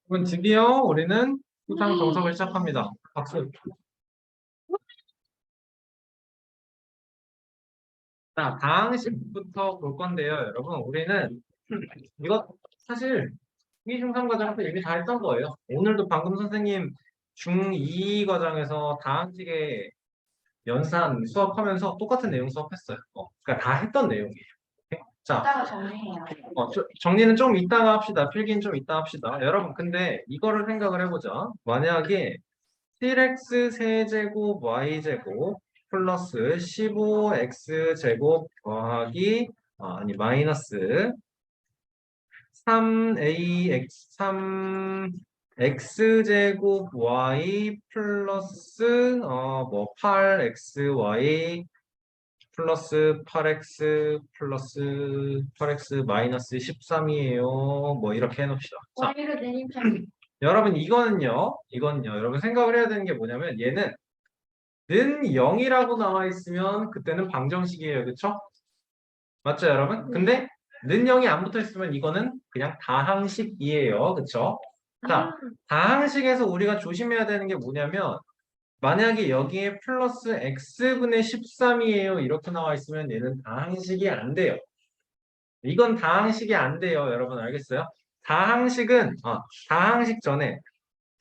그럼 드디어 우리는 수상 정석을 시작합니다. 박수. 자, 다항식부터 볼 건데요, 여러분. 우리는 이거 사실 중3 과정에서 이미 다 했던 거예요. 오늘도 방금 선생님 중2 과정에서 다항식의 연산 수업하면서 똑같은 내용 수업했어요. 그러니까 다 했던 내용이에요. 오케이? 자, 이따가 정리해요. 정리는 좀 이따가 합시다. 필기는 좀 이따 합시다. 여러분, 근데 이거를 생각을 해보자. 만약에 7x 세제곱 y제곱 플러스 15x제곱 더하기 아니 마이너스 3x제곱 y 플러스 뭐 8xy 플러스 8x 마이너스 13이에요. 뭐 이렇게 해놓읍시다. 자, Y를 내림차. 여러분 이거는요. 여러분 생각을 해야 되는 게 뭐냐면 얘는 는 0이라고 나와 있으면 그때는 방정식이에요. 그쵸? 맞죠, 여러분? 근데 는 0이 안 붙어 있으면 이거는 그냥 다항식이에요. 그쵸? 자, 다항식에서 우리가 조심해야 되는 게 뭐냐면 만약에 여기에 플러스 x분의 13이에요. 이렇게 나와 있으면 얘는 다항식이 안 돼요. 이건 다항식이 안 돼요. 여러분 알겠어요? 다항식 전에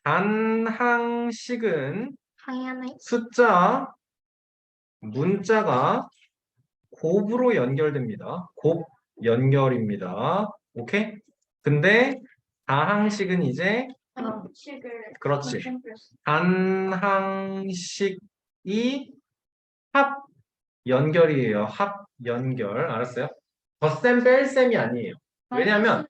단항식은 당연히. 숫자, 문자가 곱으로 연결됩니다. 곱 연결입니다. 오케이? 근데 다항식은 이제 식을. 그렇지. 단항식이 합 연결이에요. 합 연결. 알았어요? 덧셈 뺄셈이 아니에요. 왜냐면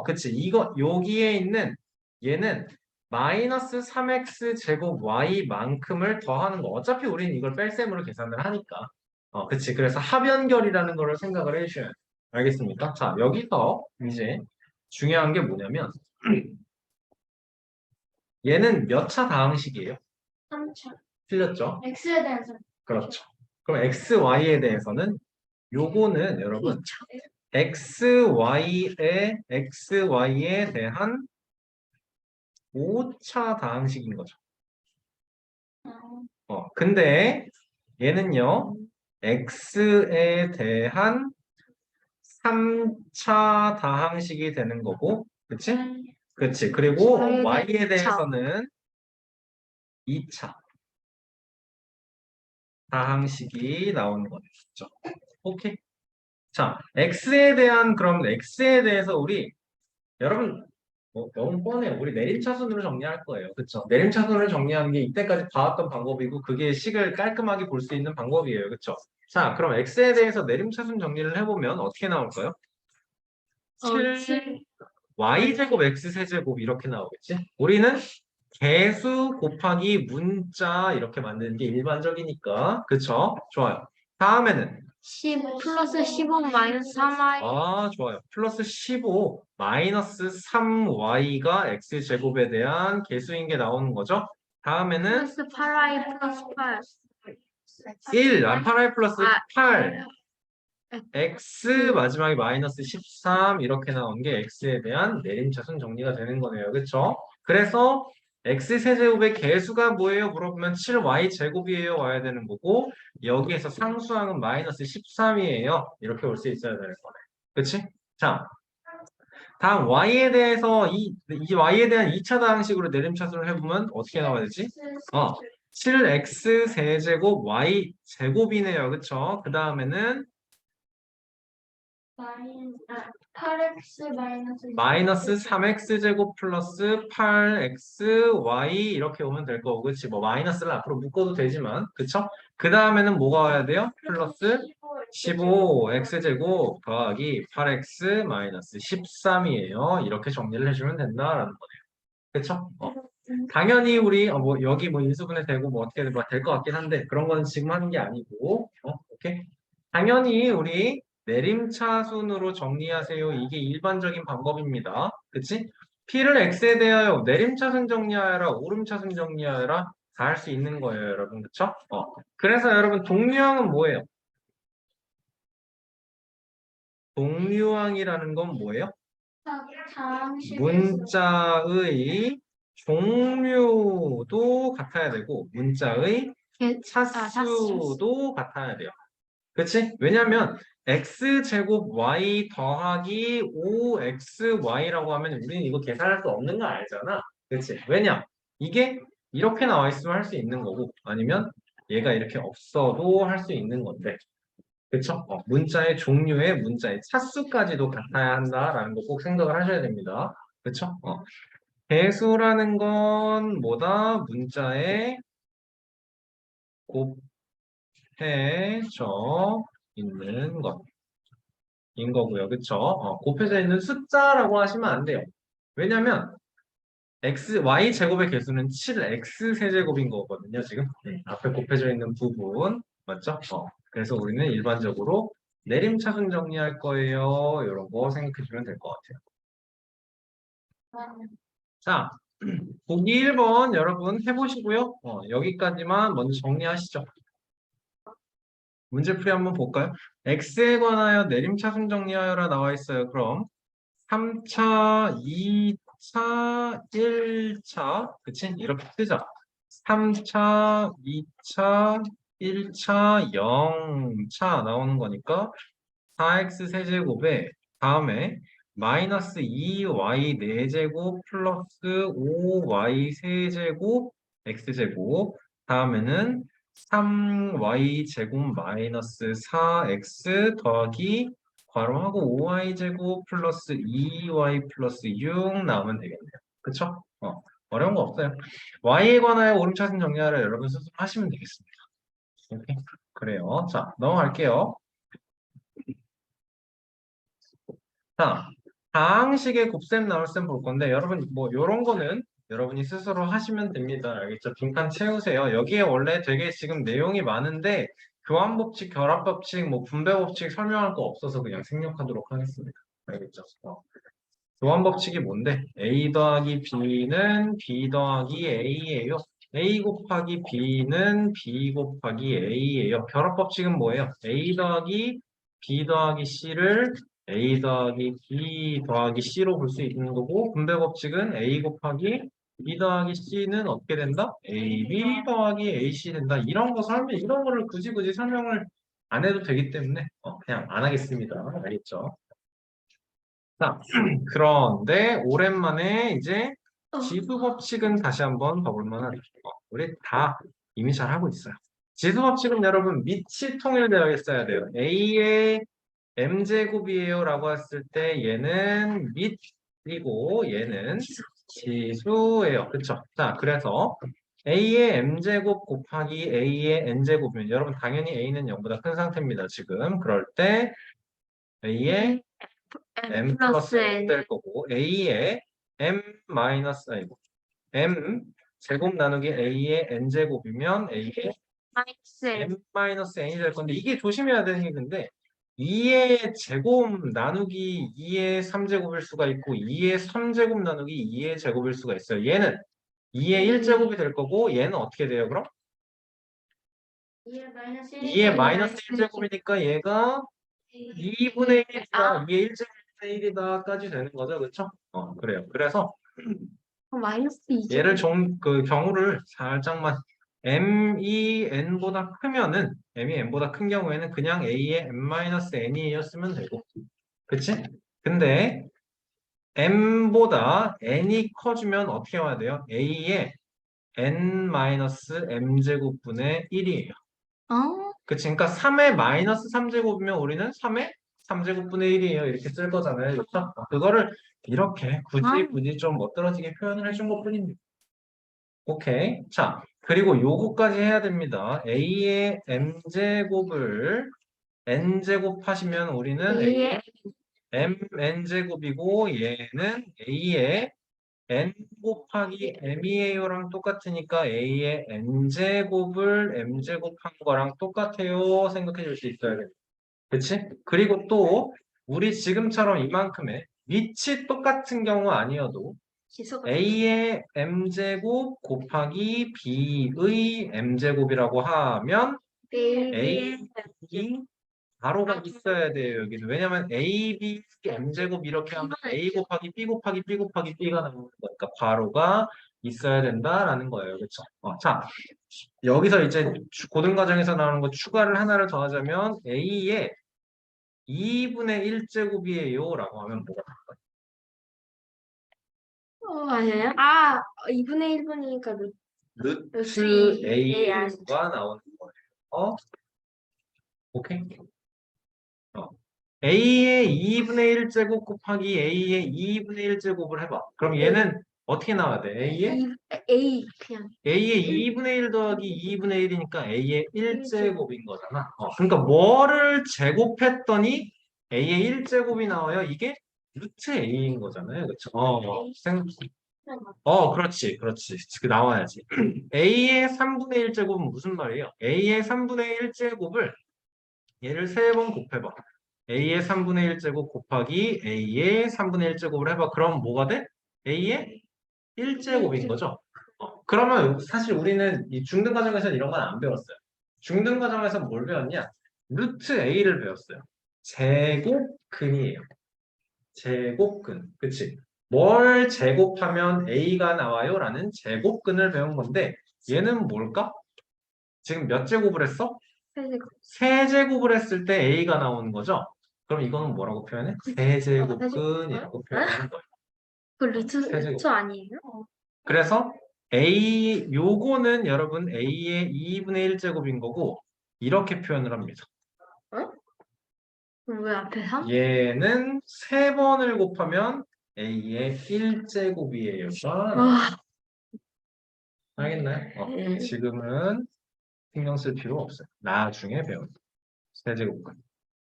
그치. 여기에 있는 얘는 마이너스 3x 제곱 y만큼을 더하는 거. 어차피 우리는 이걸 뺄셈으로 계산을 하니까. 그치. 그래서 합연결이라는 거를 생각을 해주셔야 돼요. 알겠습니까? 자, 여기서 이제 중요한 게 뭐냐면 얘는 몇 차 다항식이에요? 3차. 틀렸죠? X에 대해서. 그렇죠. 그럼 x, y에 대해서는 요거는 여러분 xy에 대한 5차 다항식인 거죠. 근데 얘는요, x에 대한 3차 다항식이 되는 거고, 그치? 그치. 그리고 y에 대해서는 2차 다항식이 나오는 거죠. 오케이. 자, 그럼 x에 대해서 여러분, 너무 뻔해요. 우리 내림차순으로 정리할 거예요. 그쵸? 내림차순으로 정리하는 게 이때까지 봐왔던 방법이고, 그게 식을 깔끔하게 볼 수 있는 방법이에요. 그쵸? 자, 그럼 x에 대해서 내림차순 정리를 해보면 어떻게 나올까요? 7 y제곱 x세제곱 이렇게 나오겠지? 우리는 개수 곱하기 문자 이렇게 만드는 게 일반적이니까. 그쵸? 좋아요. 다음에는 10 플러스 15 마이너스 3Y. 좋아요. 플러스 15 마이너스 3y가 x제곱에 대한 개수인 게 나오는 거죠. 다음에는 플러스 8Y 플러스 8. 8i 플러스 8 x 마지막에 마이너스 13 이렇게 나온 게 x에 대한 내림차순 정리가 되는 거네요. 그렇죠? 그래서 x세제곱의 개수가 뭐예요? 물어보면 7y 제곱이에요. 와야 되는 거고 여기에서 상수항은 마이너스 13이에요. 이렇게 올 수 있어야 되는 거네. 그치? 자, 다음 y에 대해서 이 y에 대한 2차 다항식으로 내림차순을 해보면 어떻게 나와야 되지? 7x 세제곱 y 제곱이네요. 그쵸? 그 다음에는 8X 마이너스 마이너스 3x 제곱 플러스 8xy 이렇게 오면 될 거고 그치? 뭐 마이너스를 앞으로 묶어도 되지만 그쵸? 그 다음에는 뭐가 와야 돼요? 플러스 15x 제곱 더하기 8x 마이너스 13이에요. 이렇게 정리를 해주면 된다라는 거네요. 그쵸? 당연히 우리 뭐 여기 뭐 인수분해 되고 뭐 어떻게 될 것 같긴 한데 그런 거는 지금 하는 게 아니고 오케이? 당연히 우리 내림차순으로 정리하세요. 이게 일반적인 방법입니다. 그치? P를 X에 대하여 내림차순 정리하여라, 오름차순 정리하여라 다 할 수 있는 거예요, 여러분. 그쵸? 그래서 여러분 동류항은 뭐예요? 동류항이라는 건 뭐예요? 문자의 종류도 같아야 되고 문자의 차수도 같아야 돼요. 그치? 왜냐면 x제곱 y 더하기 5xy라고 하면 우리는 이거 계산할 수 없는 거 알잖아. 그치? 왜냐? 이게 이렇게 나와 있으면 할 수 있는 거고 아니면 얘가 이렇게 없어도 할 수 있는 건데 그쵸? 문자의 종류의 문자의 차수까지도 같아야 한다라는 거 꼭 생각을 하셔야 됩니다. 그쵸? 배수라는 건 뭐다? 문자의 곱해져 있는 것인 거고요. 그쵸? 곱해져 있는 숫자라고 하시면 안 돼요. 왜냐면 y 제곱의 개수는 7x 세제곱인 거거든요. 지금 앞에 곱해져 있는 부분 맞죠? 그래서 우리는 일반적으로 내림차순 정리할 거예요. 이런 거 생각해 주면 될 것 같아요. 자, 보기 1번 여러분 해보시고요. 여기까지만 먼저 정리하시죠. 문제풀이 한번 볼까요? x에 관하여 내림차순 정리하여라 나와 있어요. 그럼 3차, 2차, 1차 그치? 이렇게 쓰자. 3차, 2차, 1차, 0차 나오는 거니까 4x 세제곱에 다음에 마이너스 2y 4제곱 플러스 5y 세제곱 x제곱 다음에는 3y 제곱 마이너스 4x 더하기 괄호하고 5y 제곱 플러스 2y 플러스 6 나오면 되겠네요. 그쵸? 어려운 거 없어요. y에 관하여 오름차순 정리하라 여러분 스스로 하시면 되겠습니다. 오케이? 그래요. 자, 넘어갈게요. 자, 다항식의 곱셈 나눗셈 볼 건데 여러분 뭐 이런 거는 여러분이 스스로 하시면 됩니다. 알겠죠? 빈칸 채우세요. 여기에 원래 되게 지금 내용이 많은데 교환법칙, 결합법칙, 뭐 분배법칙 설명할 거 없어서 그냥 생략하도록 하겠습니다. 알겠죠? 교환법칙이 뭔데? A 더하기 B는 B 더하기 A예요. A 곱하기 B는 B 곱하기 A예요. 결합법칙은 뭐예요? A 더하기 B 더하기 C를 A 더하기 B 더하기 C로 볼 수 있는 거고 분배법칙은 A 곱하기 B 더하기 C는 어떻게 된다? AB 더하기 AC 된다. 이런 거를 굳이 설명을 안 해도 되기 때문에 그냥 안 하겠습니다. 알겠죠? 자, 그런데 오랜만에 이제 지수 법칙은 다시 한번 봐볼 만하죠. 우리 다 이미 잘 하고 있어요. 지수 법칙은 여러분 밑이 통일되어 있어야 돼요. A의 m제곱이에요 라고 했을 때 얘는 밑이고 얘는 지수예요. 그쵸? 자, 그래서 A의 m제곱 곱하기 A의 n제곱이면 여러분 당연히 A는 0보다 큰 상태입니다. 지금 그럴 때 A의 m 플러스 n 될 거고 a의 m 마이너스 아니고 m 제곱 나누기 a의 n 제곱이면 a의 m 마이너스 n이 될 건데 이게 조심해야 되는 게 근데 2의 제곱 나누기 2의 3제곱일 수가 있고 2의 3제곱 나누기 2의 제곱일 수가 있어요. 얘는 2의 1제곱이 될 거고 얘는 어떻게 돼요 그럼? 2의 마이너스 1제곱이니까 얘가 2분의 1이다. 이게 1분의 1이다까지 되는 거죠. 그렇죠? 그래요. 그래서 마이너스 2. 얘를 그 경우를 살짝만 m이 n보다 크면은 m이 n보다 큰 경우에는 그냥 a의 m-n이었으면 되고 그치? 근데 m보다 n이 커지면 어떻게 와야 돼요? a의 n-m제곱분의 1이에요. 그치? 그러니까 3의 마이너스 3제곱이면 우리는 3의 3제곱분의 1이에요. 이렇게 쓸 거잖아요. 그렇죠? 그거를 이렇게 굳이 좀 멋들어지게 표현을 해준 것 뿐입니다. 오케이. 자, 그리고 요거까지 해야 됩니다. a의 m제곱을 n제곱 하시면 우리는 a의 mn제곱이고 얘는 a의 n 곱하기 m이에요랑 똑같으니까 a의 n제곱을 m제곱한 거랑 똑같아요. 생각해 줄 수 있어야 돼요. 그치? 그리고 또 우리 지금처럼 이만큼의 밑이 똑같은 경우 아니어도 a의 m제곱 곱하기 b의 m제곱이라고 하면 a 가로가 있어야 돼요, 여기는. 왜냐면 A, B, M제곱 이렇게 하면 A 곱하기 B 곱하기 B 곱하기 B가 나오는 거니까 가로가 있어야 된다라는 거예요. 그렇죠? 자, 여기서 이제 고등과정에서 나오는 거 추가를 하나를 더 하자면 A의 2분의 1제곱이에요 라고 하면 뭐가 될까요? 아니에요? 2분의 1분이니까 루트 A가 나오는 거예요. 오케이? A의 2분의 1제곱 곱하기 A의 2분의 1제곱을 해봐. 그럼 얘는 어떻게 나와야 돼? A 그냥 A의 2분의 1 더하기 2분의 1이니까 A의 1제곱인 거잖아. 그러니까 뭐를 제곱했더니 A의 1제곱이 나와요? 이게 루트 A인 거잖아요. 그쵸? 그렇지, 그렇지. 그 나와야지. A의 3분의 1제곱은 무슨 말이에요? A의 3분의 1제곱을 얘를 3번 곱해봐. A의 3분의 1제곱 곱하기 A의 3분의 1제곱을 해봐. 그럼 뭐가 돼? A의 1제곱인 거죠? 그러면 사실 우리는 이 중등 과정에서는 이런 건 안 배웠어요. 중등 과정에서 뭘 배웠냐? 루트 A를 배웠어요. 제곱근이에요. 제곱근. 그치? 뭘 제곱하면 A가 나와요? 라는 제곱근을 배운 건데 얘는 뭘까? 지금 몇 제곱을 했어? 세제곱을 했을 때 A가 나오는 거죠? 그럼 이거는 뭐라고 표현해? 세제곱근이라고 표현하는 거예요. 그 루트 아니에요? 그래서 요거는 여러분 A의 2분의 1제곱인 거고 이렇게 표현을 합니다. 왜 앞에 3? 얘는 3번을 곱하면 A의 1제곱이에요. 알겠나요? 지금은 신경 쓸 필요 없어요. 나중에 배우는 세제곱근.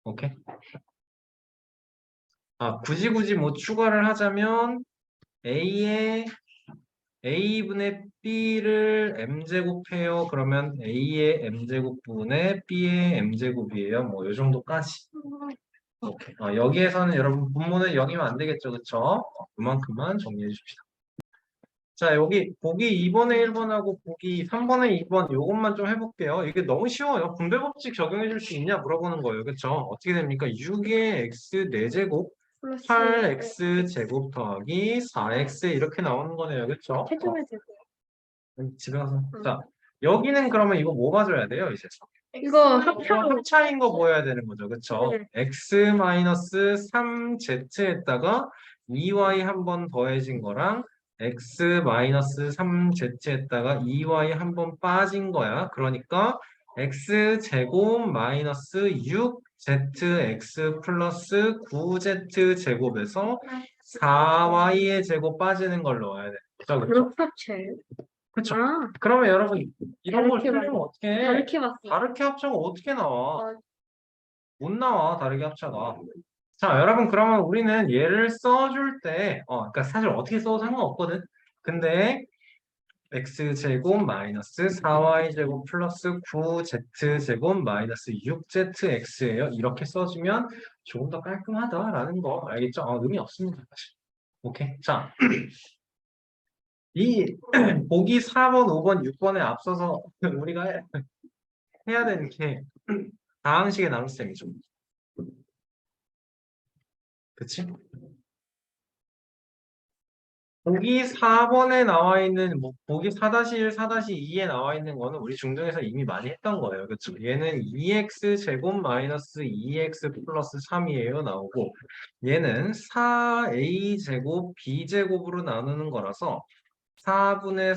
오케이? 굳이 뭐 추가를 하자면 A의 A분의 B를 M제곱해요. 그러면 A의 M제곱분의 B의 M제곱이에요. 뭐 이 정도까지. 오케이. 여기에서는 여러분 분모는 0이면 안 되겠죠. 그쵸? 그만큼만 정리해 줍시다. 자, 여기 보기 2번에 1번하고 보기 3번에 2번 요것만 좀 해볼게요. 이게 너무 쉬워요. 분배법칙 적용해 줄 수 있냐 물어보는 거예요. 그쵸? 어떻게 됩니까? 6의 X 4제곱 8x 제곱 더하기 4x 이렇게 나오는 거네요. 그쵸? 집에 가서. 자, 여기는 그러면 이거 뭐 봐줘야 돼요, 이제? 이거 이거 합차인 거 보여야 되는 거죠. 그쵸? x-3z에다가 2y 한 번 더해진 거랑 x-3z에다가 2y 한 번 빠진 거야. 그러니까 x제곱 마이너스 6zx 플러스 9z 제곱에서 4y의 제곱 빠지는 걸 넣어야 돼. 그쵸? 그렇죠. 그쵸? 그러면 여러분 이런 걸 다르게 풀면 어떻게 해? 다르게 봤어. 다르게 합차가 어떻게 나와? 못 나와, 다르게 합차가. 자, 여러분 그러면 우리는 얘를 써줄 때 그러니까 사실 어떻게 써도 상관없거든. 근데 x제곱 마이너스 4y제곱 플러스 9z제곱 마이너스 6zx예요. 이렇게 써주면 조금 더 깔끔하다라는 거 알겠죠? 의미 없습니다, 사실. 오케이. 자, 이 보기 4번, 5번, 6번에 앞서서 우리가 해야 되는 게 다항식의 나눗셈이죠. 그치? 보기 4번에 나와 있는 보기 4-1, 4-2에 나와 있는 거는 우리 중등에서 이미 많이 했던 거예요. 그쵸? 얘는 2x 제곱 마이너스 2x 플러스 3이에요. 나오고 얘는 4a 제곱 b 제곱으로 나누는 거라서 4분의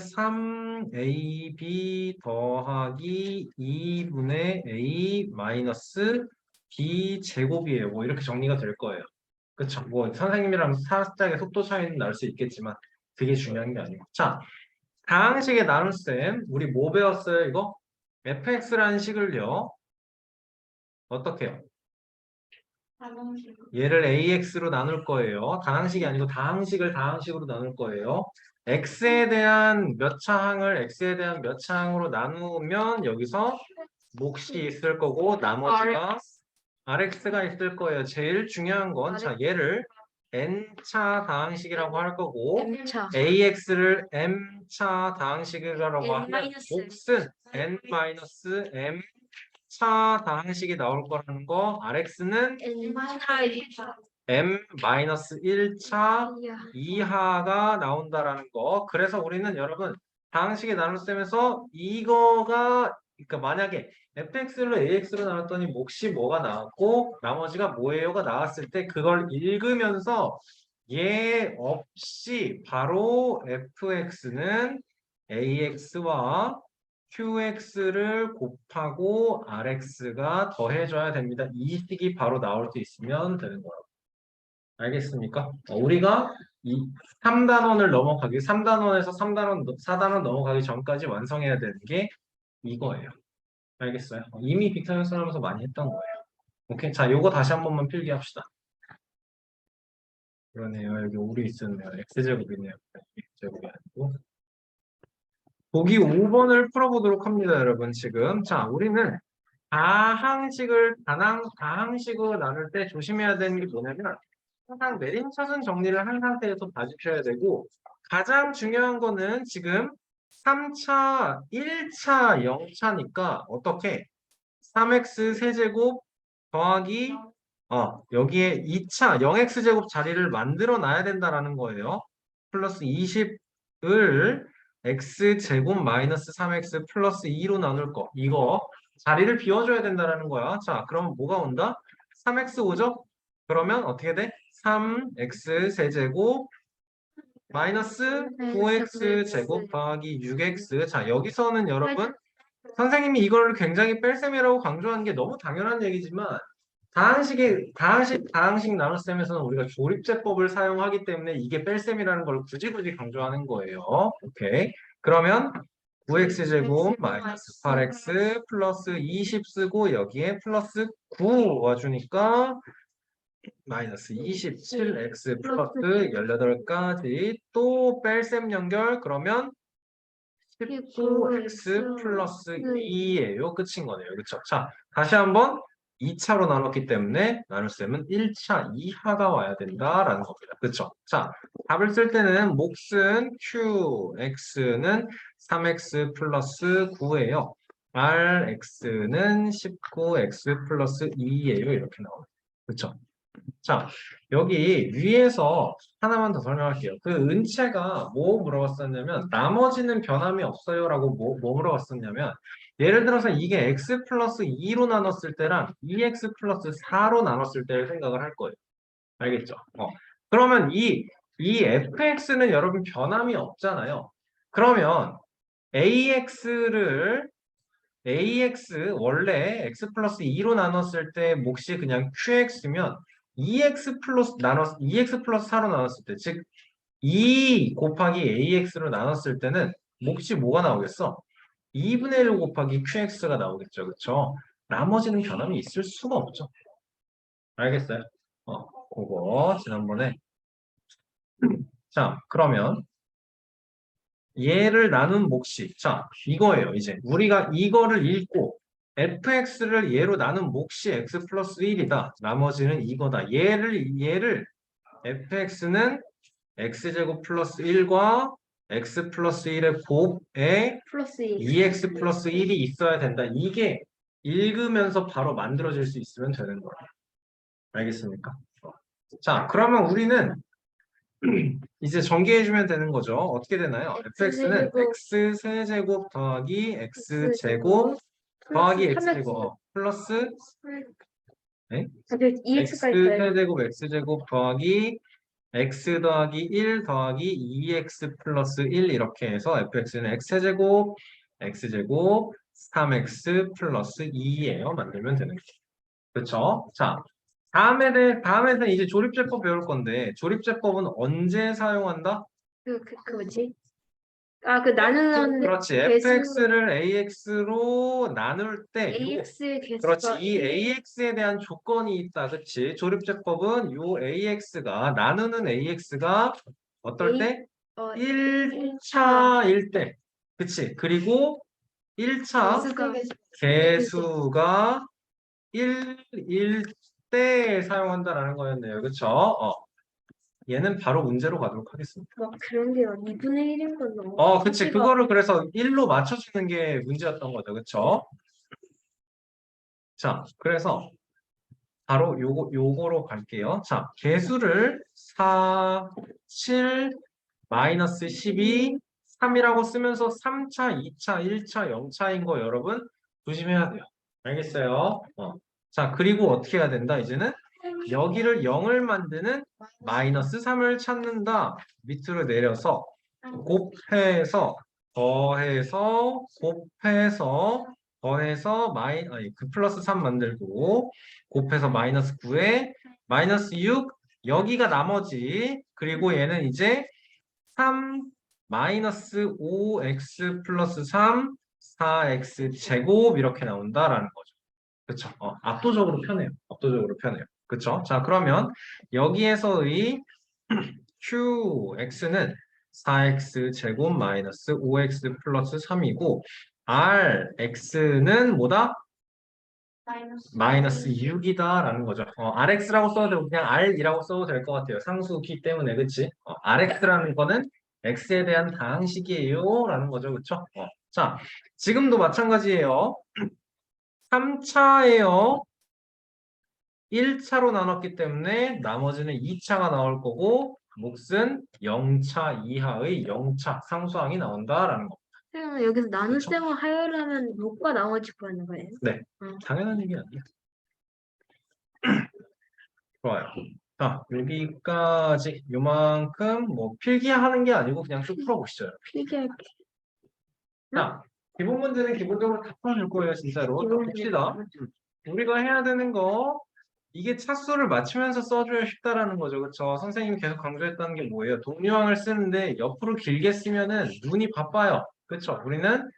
3ab 더하기 2분의 a 마이너스 b 제곱이에요. 뭐 이렇게 정리가 될 거예요. 그쵸? 뭐 선생님이랑 살짝의 속도 차이는 날 수 있겠지만 그게 중요한 게 아니고. 자, 다항식의 나눗셈 우리 뭐 배웠어요? 이거? fx라는 식을요. 어떻게 해요? 얘를 ax로 나눌 거예요. 다항식이 아니고 다항식을 다항식으로 나눌 거예요. x에 대한 몇 차항을 x에 대한 몇 차항으로 나누면 여기서 몫이 있을 거고 나머지가 rx가 있을 거예요. 제일 중요한 건 자, 얘를 n차 다항식이라고 할 거고 M차. ax를 m차 다항식이라고 하면 몫은 n-m 차 다항식이 나올 거라는 거, Rx는 m-1차 이하가 나온다라는 거. 그래서 우리는 여러분 다항식의 나눗셈에서 이거가 그러니까 만약에 fx를 ax로 나눴더니 몫이 뭐가 나왔고 나머지가 뭐예요가 나왔을 때 그걸 읽으면서 얘 없이 바로 fx는 ax와 qx를 곱하고 rx가 더해줘야 됩니다. 이 식이 바로 나올 수 있으면 되는 거라고. 알겠습니까? 우리가 이 3단원을 넘어가기, 3단원에서 3단원, 4단원 넘어가기 전까지 완성해야 되는 게 이거예요. 알겠어요? 이미 빅터 하면서 많이 했던 거예요. 오케이. 자, 요거 다시 한 번만 필기합시다. 그러네요. 여기 오류 있었네요. X제곱이네요. X제곱이 아니고. 보기 5번을 풀어보도록 합니다, 여러분. 지금. 자, 우리는 다항식으로 나눌 때 조심해야 되는 게 뭐냐면, 항상 내림차순 정리를 한 상태에서 봐주셔야 되고, 가장 중요한 거는 지금 3차, 1차, 0차니까 어떻게 3x 세제곱 더하기 여기에 2차 0x제곱 자리를 만들어 놔야 된다라는 거예요. 플러스 20을 x제곱 마이너스 3x 플러스 2로 나눌 거. 이거 자리를 비워줘야 된다라는 거야. 자, 그럼 뭐가 온다? 3x 오죠? 그러면 어떻게 돼? 3x 세제곱 마이너스 9x 제곱 더하기 6x. 자, 여기서는 여러분 선생님이 이걸 굉장히 뺄셈이라고 강조하는 게 너무 당연한 얘기지만 다항식 나눗셈에서는 우리가 조립제법을 사용하기 때문에 이게 뺄셈이라는 걸 굳이 강조하는 거예요. 오케이. 그러면 9x제곱 마이너스 8x 플러스 20 쓰고 여기에 플러스 9 와주니까 마이너스 27x 플러스 18까지 또 뺄셈 연결 그러면 19x 플러스 2예요. 끝인 거네요. 그렇죠? 자, 다시 한번 2차로 나눴기 때문에 나눗셈은 1차 이하가 와야 된다라는 겁니다. 그렇죠? 자, 답을 쓸 때는 몫은 qx는 3x 플러스 9예요. rx는 19x 플러스 2예요. 이렇게 나옵니다. 그렇죠? 자, 여기 위에서 하나만 더 설명할게요. 그 은채가 뭐 물어봤었냐면 나머지는 변함이 없어요 라고 뭐 물어봤었냐면 예를 들어서 이게 x 플러스 2로 나눴을 때랑 2x 플러스 4로 나눴을 때를 생각을 할 거예요. 알겠죠? 그러면 이 fx는 여러분 변함이 없잖아요. 그러면 ax 원래 x 플러스 2로 나눴을 때 몫이 그냥 qx면 2x 플러스 4로 나눴을 때, 즉 2 곱하기 ax로 나눴을 때는 몫이 뭐가 나오겠어? 2분의 1 곱하기 qx가 나오겠죠. 그렇죠? 나머지는 변함이 있을 수가 없죠. 알겠어요? 그거 지난번에 자, 그러면 얘를 나눈 몫이 자, 이거예요. 이제 우리가 이거를 읽고 fx를 얘로 나눈 몫이 x 플러스 1이다. 나머지는 이거다. 얘를 fx는 x제곱 플러스 1과 x 플러스 1의 곱에 플러스 2x 플러스 1이 있어야 된다. 이게 읽으면서 바로 만들어질 수 있으면 되는 거예요. 알겠습니까? 자, 그러면 우리는 이제 전개해주면 되는 거죠. 어떻게 되나요? fx는 x세제곱 더하기 x제곱 더하기 x제곱 플러스 네? x세제곱 x제곱 더하기 x 더하기 1 더하기 2x 플러스 1 이렇게 해서 fx는 x세제곱 x제곱 3x 플러스 2예요. 만들면 되는 거죠. 그렇죠? 자, 다음에는 이제 조립제법 배울 건데 조립제법은 언제 사용한다? 그 뭐지? 그 나누는 그렇지. fx를 ax로 나눌 때 AX 그렇지. 개수가 이 AX에 대한 조건이 있다. 그렇지. 조립제법은 요 AX가 나누는 AX가 어떨 때? 1차일 때. 그치. 그리고 1차 개수가 1일 때 사용한다라는 거였네요. 그쵸? 얘는 바로 문제로 가도록 하겠습니다. 그런 게요. 2분의 1인 건 너무. 그치. 그거를 그래서 1로 맞춰주는 게 문제였던 거죠. 그쵸? 자, 그래서 바로 요거로 갈게요. 자, 개수를 4, 7, 마이너스 12, 3이라고 쓰면서 3차, 2차, 1차, 0차인 거 여러분 조심해야 돼요. 알겠어요? 자, 그리고 어떻게 해야 된다? 이제는 여기를 0을 만드는 마이너스 3을 찾는다. 밑으로 내려서 곱해서 더해서 곱해서 더해서 아니 그 플러스 3 만들고 곱해서 마이너스 9에 마이너스 6 여기가 나머지 그리고 얘는 이제 3 마이너스 5x 플러스 3 4x 제곱 이렇게 나온다라는 거죠. 그쵸? 압도적으로 편해요. 압도적으로 편해요. 그쵸? 자, 그러면 여기에서의 qx는 4x 제곱 마이너스 5x 플러스 3이고 rx는 뭐다? 마이너스 6이다라는 거죠. rx라고 써도 되고 그냥 r이라고 써도 될 것 같아요. 상수기 때문에 그치? rx라는 거는 x에 대한 다항식이에요 라는 거죠. 그쵸? 자, 지금도 마찬가지예요. 3차예요. 1차로 나눴기 때문에 나머지는 2차가 나올 거고 몫은 0차 이하의 0차 상수항이 나온다라는 거. 그러면 여기서 그쵸? 나눗셈을 하려면 몫과 나머지 구하는 거예요? 네, 응. 당연한 얘기 아니에요. 좋아요. 자, 여기까지 요만큼 뭐 필기하는 게 아니고 그냥 쭉 풀어보시죠. 필기할 자, 기본 문제는 기본적으로 다 풀어줄 거예요, 진짜로. 자, 봅시다. 우리가 해야 되는 거 이게 차수를 맞추면서 써줘야 쉽다라는 거죠. 그렇죠? 선생님이 계속 강조했다는 게 뭐예요? 동류항을 쓰는데 옆으로 길게 쓰면은 눈이 바빠요. 그렇죠? 우리는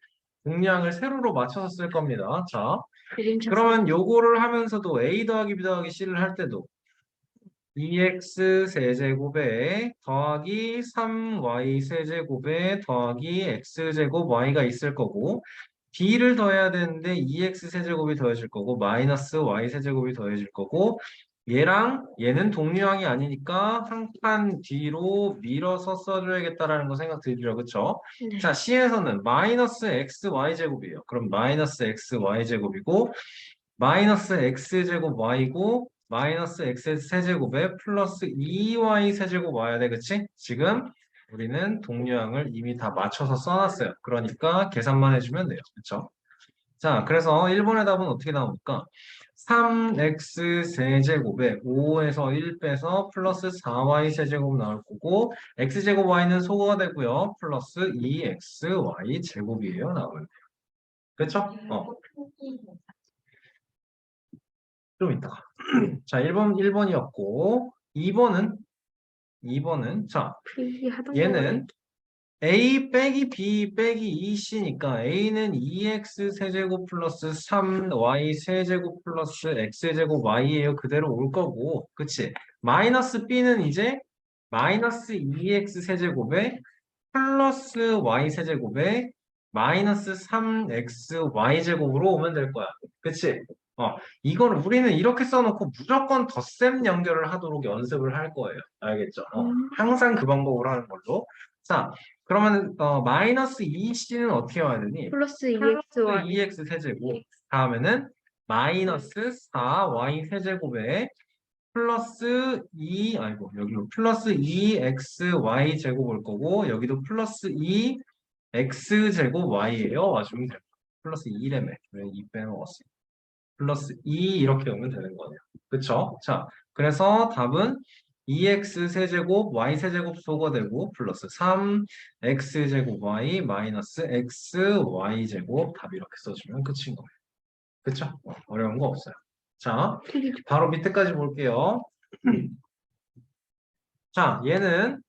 동류항을 세로로 맞춰서 쓸 겁니다. 자, 그림 쳤어. 그러면 요거를 하면서도 a 더하기 b 더하기 c를 할 때도 2x 세제곱에 더하기 3y 세제곱에 더하기 x제곱 y가 있을 거고 b를 더해야 되는데 2x 세제곱이 더해질 거고 마이너스 y 세제곱이 더해질 거고 얘랑 얘는 동류항이 아니니까 한 칸 뒤로 밀어서 써줘야겠다라는 거 생각 들죠, 그쵸? 네. 자, C에서는 마이너스 x y 제곱이에요. 그럼 마이너스 x y 제곱이고 마이너스 x제곱 y고 마이너스 x 세제곱에 플러스 2y 세제곱 와야 돼, 그치? 지금 우리는 동류항을 이미 다 맞춰서 써놨어요. 그러니까 계산만 해주면 돼요. 그쵸? 자, 그래서 1번의 답은 어떻게 나옵니까? 3x 세제곱에 5에서 1 빼서 플러스 4y 세제곱 나올 거고 x제곱 y는 소거가 되고요. 플러스 2xy 제곱이에요. 나오면 돼요. 그쵸? 좀 이따가. 자, 1번이었고 2번은 자, 필기하던 얘는 a 빼기 b 빼기 2c니까 a는 2x 세제곱 플러스 3y 세제곱 플러스 x제곱 y예요. 그대로 올 거고 그치? 마이너스 b는 이제 마이너스 2x 세제곱에 플러스 y 세제곱에 마이너스 3xy 제곱으로 오면 될 거야. 그치? 이거는 우리는 이렇게 써놓고 무조건 덧셈 연결을 하도록 연습을 할 거예요. 알겠죠? 항상 그 방법으로 하는 걸로. 자, 그러면 마이너스 2c는 어떻게 와야 되니? 플러스 2xy 2x 세제곱. 다음에는 마이너스 4y 세제곱에 플러스 2, 아이고, 여기로 플러스 2xy 제곱 올 거고, 여기도 플러스 2x제곱 y예요. 와주면 돼요. 플러스 2래매. 왜 2 빼먹었어? 플러스 2 이렇게 오면 되는 거네요. 그쵸? 자, 그래서 답은 2x 세제곱 y 세제곱 소거되고 플러스 3x제곱 y 마이너스 xy 제곱 답 이렇게 써주면 끝인 거예요. 그쵸? 어려운 거 없어요. 자, 바로 밑에까지 볼게요. 자, 얘는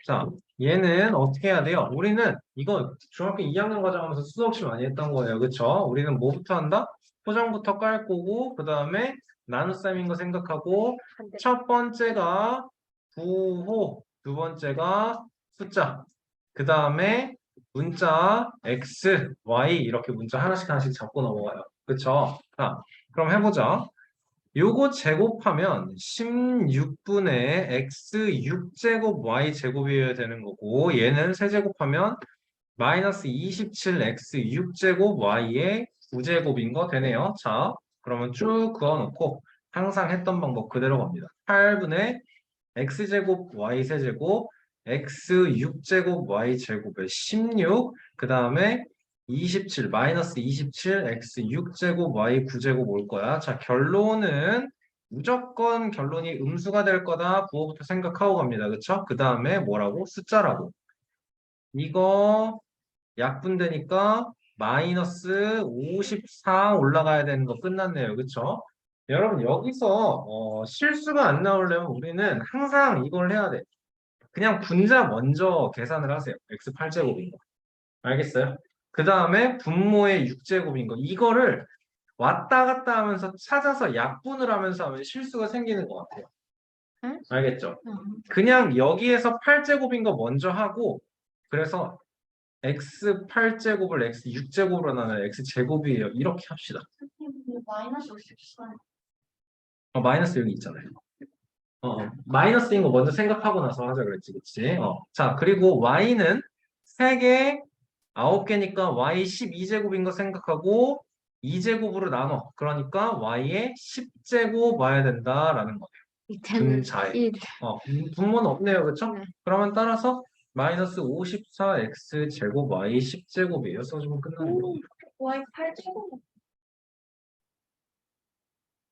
자, 얘는 어떻게 해야 돼요? 우리는 이거 중학교 2학년 과정하면서 수없이 많이 했던 거예요. 그쵸? 우리는 뭐부터 한다? 포장부터 깔 거고, 그 다음에 나눗셈인 거 생각하고, 첫 번째가 부호, 두 번째가 숫자, 그 다음에 문자 x, y 이렇게 문자 하나씩 잡고 넘어가요. 그쵸? 자, 그럼 해보자. 요거 제곱하면 16분의 x 6제곱 y 제곱이어야 되는 거고 얘는 세제곱하면 마이너스 27x 6제곱 y의 9제곱인 거 되네요. 자, 그러면 쭉 그어놓고 항상 했던 방법 그대로 갑니다. 8분의 x제곱 y세제곱 x 6제곱 y제곱에 16, 그 다음에 27 마이너스 27 x 6제곱 y 9제곱 올 거야. 자, 결론은 무조건 결론이 음수가 될 거다. 부호부터 생각하고 갑니다. 그쵸? 그 다음에 뭐라고? 숫자라고. 이거 약분되니까 마이너스 54 올라가야 되는 거 끝났네요. 그쵸? 여러분 여기서 실수가 안 나오려면 우리는 항상 이걸 해야 돼. 그냥 분자 먼저 계산을 하세요. x 8제곱인 거. 알겠어요? 그 다음에 분모의 6제곱인 거. 이거를 왔다 갔다 하면서 찾아서 약분을 하면서 하면 실수가 생기는 것 같아요. 응? 알겠죠? 응. 그냥 여기에서 8제곱인 거 먼저 하고, 그래서 x 8제곱을 x 6제곱으로 나누면 x 제곱이에요. 이렇게 합시다. 마이너스 54. 마이너스 여기 있잖아요. 마이너스인 거 먼저 생각하고 나서 하자 그랬지, 그치? 자, 그리고 y는 3개, 9개니까 y 12제곱인 거 생각하고 2제곱으로 나눠. 그러니까 y의 10제곱 와야 된다라는 거예요. 분자에. 분모는 없네요, 그쵸? 네. 그러면 따라서 마이너스 54x 제곱 y 10제곱이에요. 써주면 끝나는 거예요. y 8제곱.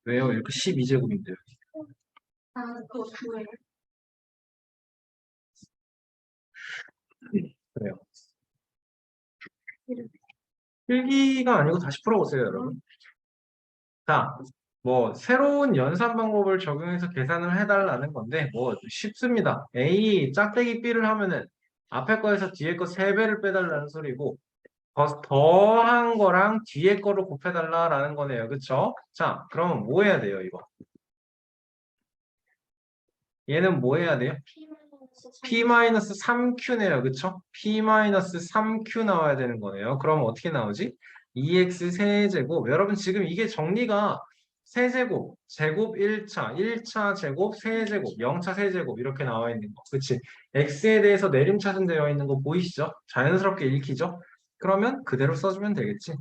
왜요? 이렇게 12제곱인데요. 아, 그거 뭐예요? 그래요. 필기가 아니고 다시 풀어보세요, 여러분. 자, 뭐 새로운 연산 방법을 적용해서 계산을 해달라는 건데 뭐 쉽습니다. A 짝대기 B를 하면은 앞에 거에서 뒤에 거 3배를 빼달라는 소리고 더한 거랑 뒤에 거를 곱해달라는 거네요. 그쵸? 자, 그러면 뭐 해야 돼요, 이거? 얘는 뭐 해야 돼요? P-3Q네요. 그쵸? P-3Q 나와야 되는 거네요. 그럼 어떻게 나오지? 2x 세제곱. 여러분 지금 이게 정리가 세제곱, 제곱 1차, 1차 제곱, 세제곱, 0차 세제곱 이렇게 나와 있는 거. 그치? x에 대해서 내림차순 되어 있는 거 보이시죠? 자연스럽게 읽히죠? 그러면 그대로 써주면 되겠지.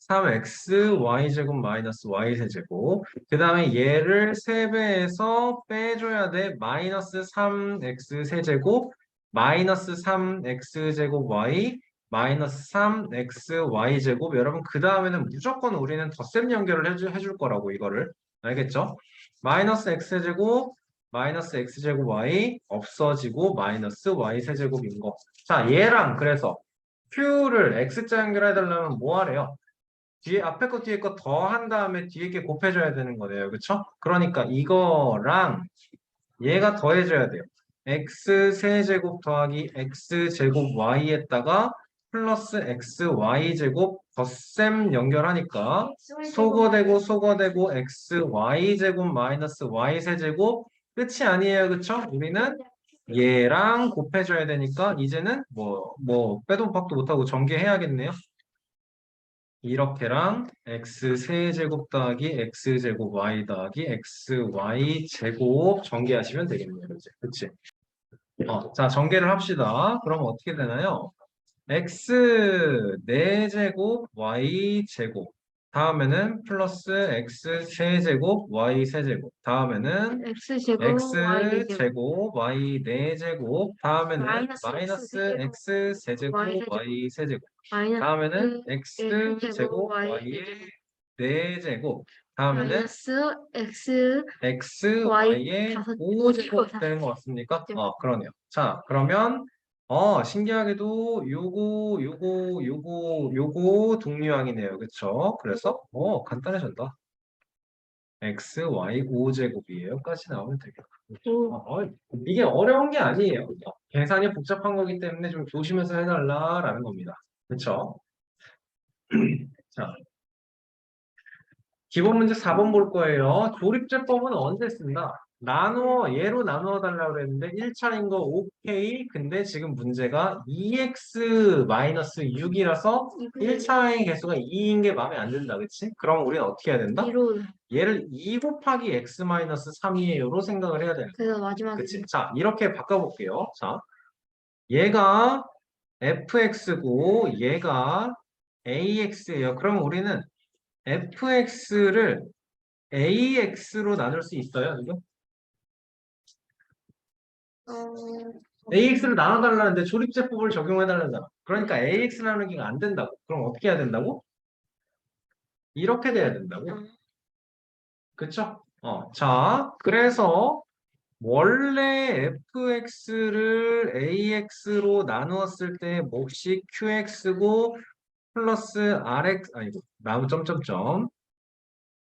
3x y제곱 마이너스 y세제곱. 그 다음에 얘를 3배에서 빼줘야 돼. 마이너스 3x 세제곱 마이너스 3x제곱 y 마이너스 3x y제곱. 여러분 그 다음에는 무조건 우리는 덧셈 연결을 해줄 거라고 이거를. 알겠죠? 마이너스 x제곱 마이너스 x제곱 y 없어지고 마이너스 y세제곱인 거. 자, 얘랑 그래서 q를 x자 연결해달라면 뭐 하래요? 뒤에 앞에 거 뒤에 거 더 한 다음에 뒤에 게 곱해줘야 되는 거네요. 그쵸? 그러니까 이거랑 얘가 더해줘야 돼요. x 세제곱 더하기 x 제곱 y에다가 플러스 x y 제곱 덧셈 연결하니까 소거되고 x y 제곱 마이너스 y 세제곱 끝이 아니에요. 그쵸? 우리는 얘랑 곱해줘야 되니까 이제는 뭐 빼도 박도 못하고 전개해야겠네요. 이렇게랑 x 세제곱 더하기 x 제곱 y 더하기 x y 제곱 전개하시면 되겠네요. 이제 그치? 자 전개를 합시다. 그럼 어떻게 되나요? x 4제곱 y 제곱 다음에는 플러스 x 세제곱 y 세제곱 다음에는 x제곱 x 제곱 y 4제곱 다음에는 마이너스 마이너스 x 세제곱 y 세제곱 다음에는 x 제곱 y의 4제곱 다음에는 마이너스 x x y y의 5제곱 되는 것 같습니까? 그러네요. 자, 그러면 신기하게도 요거 동류항이네요. 그쵸? 그래서 간단해졌다. x, y 5제곱이에요.까지 나오면 되겠다. 이게 어려운 게 아니에요. 계산이 복잡한 거기 때문에 좀 조심해서 해달라라는 겁니다. 그쵸? 자, 기본 문제 4번 볼 거예요. 조립제법은 언제 쓴다? 얘로 나누어 달라고 그랬는데 1차인 거 오케이. 근데 지금 문제가 2x-6이라서 1차의 개수가 2인 게 마음에 안 든다. 그치? 그럼 우리는 어떻게 해야 된다? 얘를 2 곱하기 x-3이에요로 생각을 해야 되는 거야. 그래서 마지막에 그치? 자, 이렇게 바꿔볼게요. 자, 얘가 fx고 얘가 ax예요. 그럼 우리는 fx를 ax로 나눌 수 있어요, 지금? ax를 나눠달라는데 조립제법을 적용해달라잖아. 그러니까 ax 나누기가 안 된다고. 그럼 어떻게 해야 된다고? 이렇게 돼야 된다고. 그쵸? 자, 그래서 원래 fx를 ax로 나누었을 때 몫이 qx고 플러스 rx 아니고 나무 점점점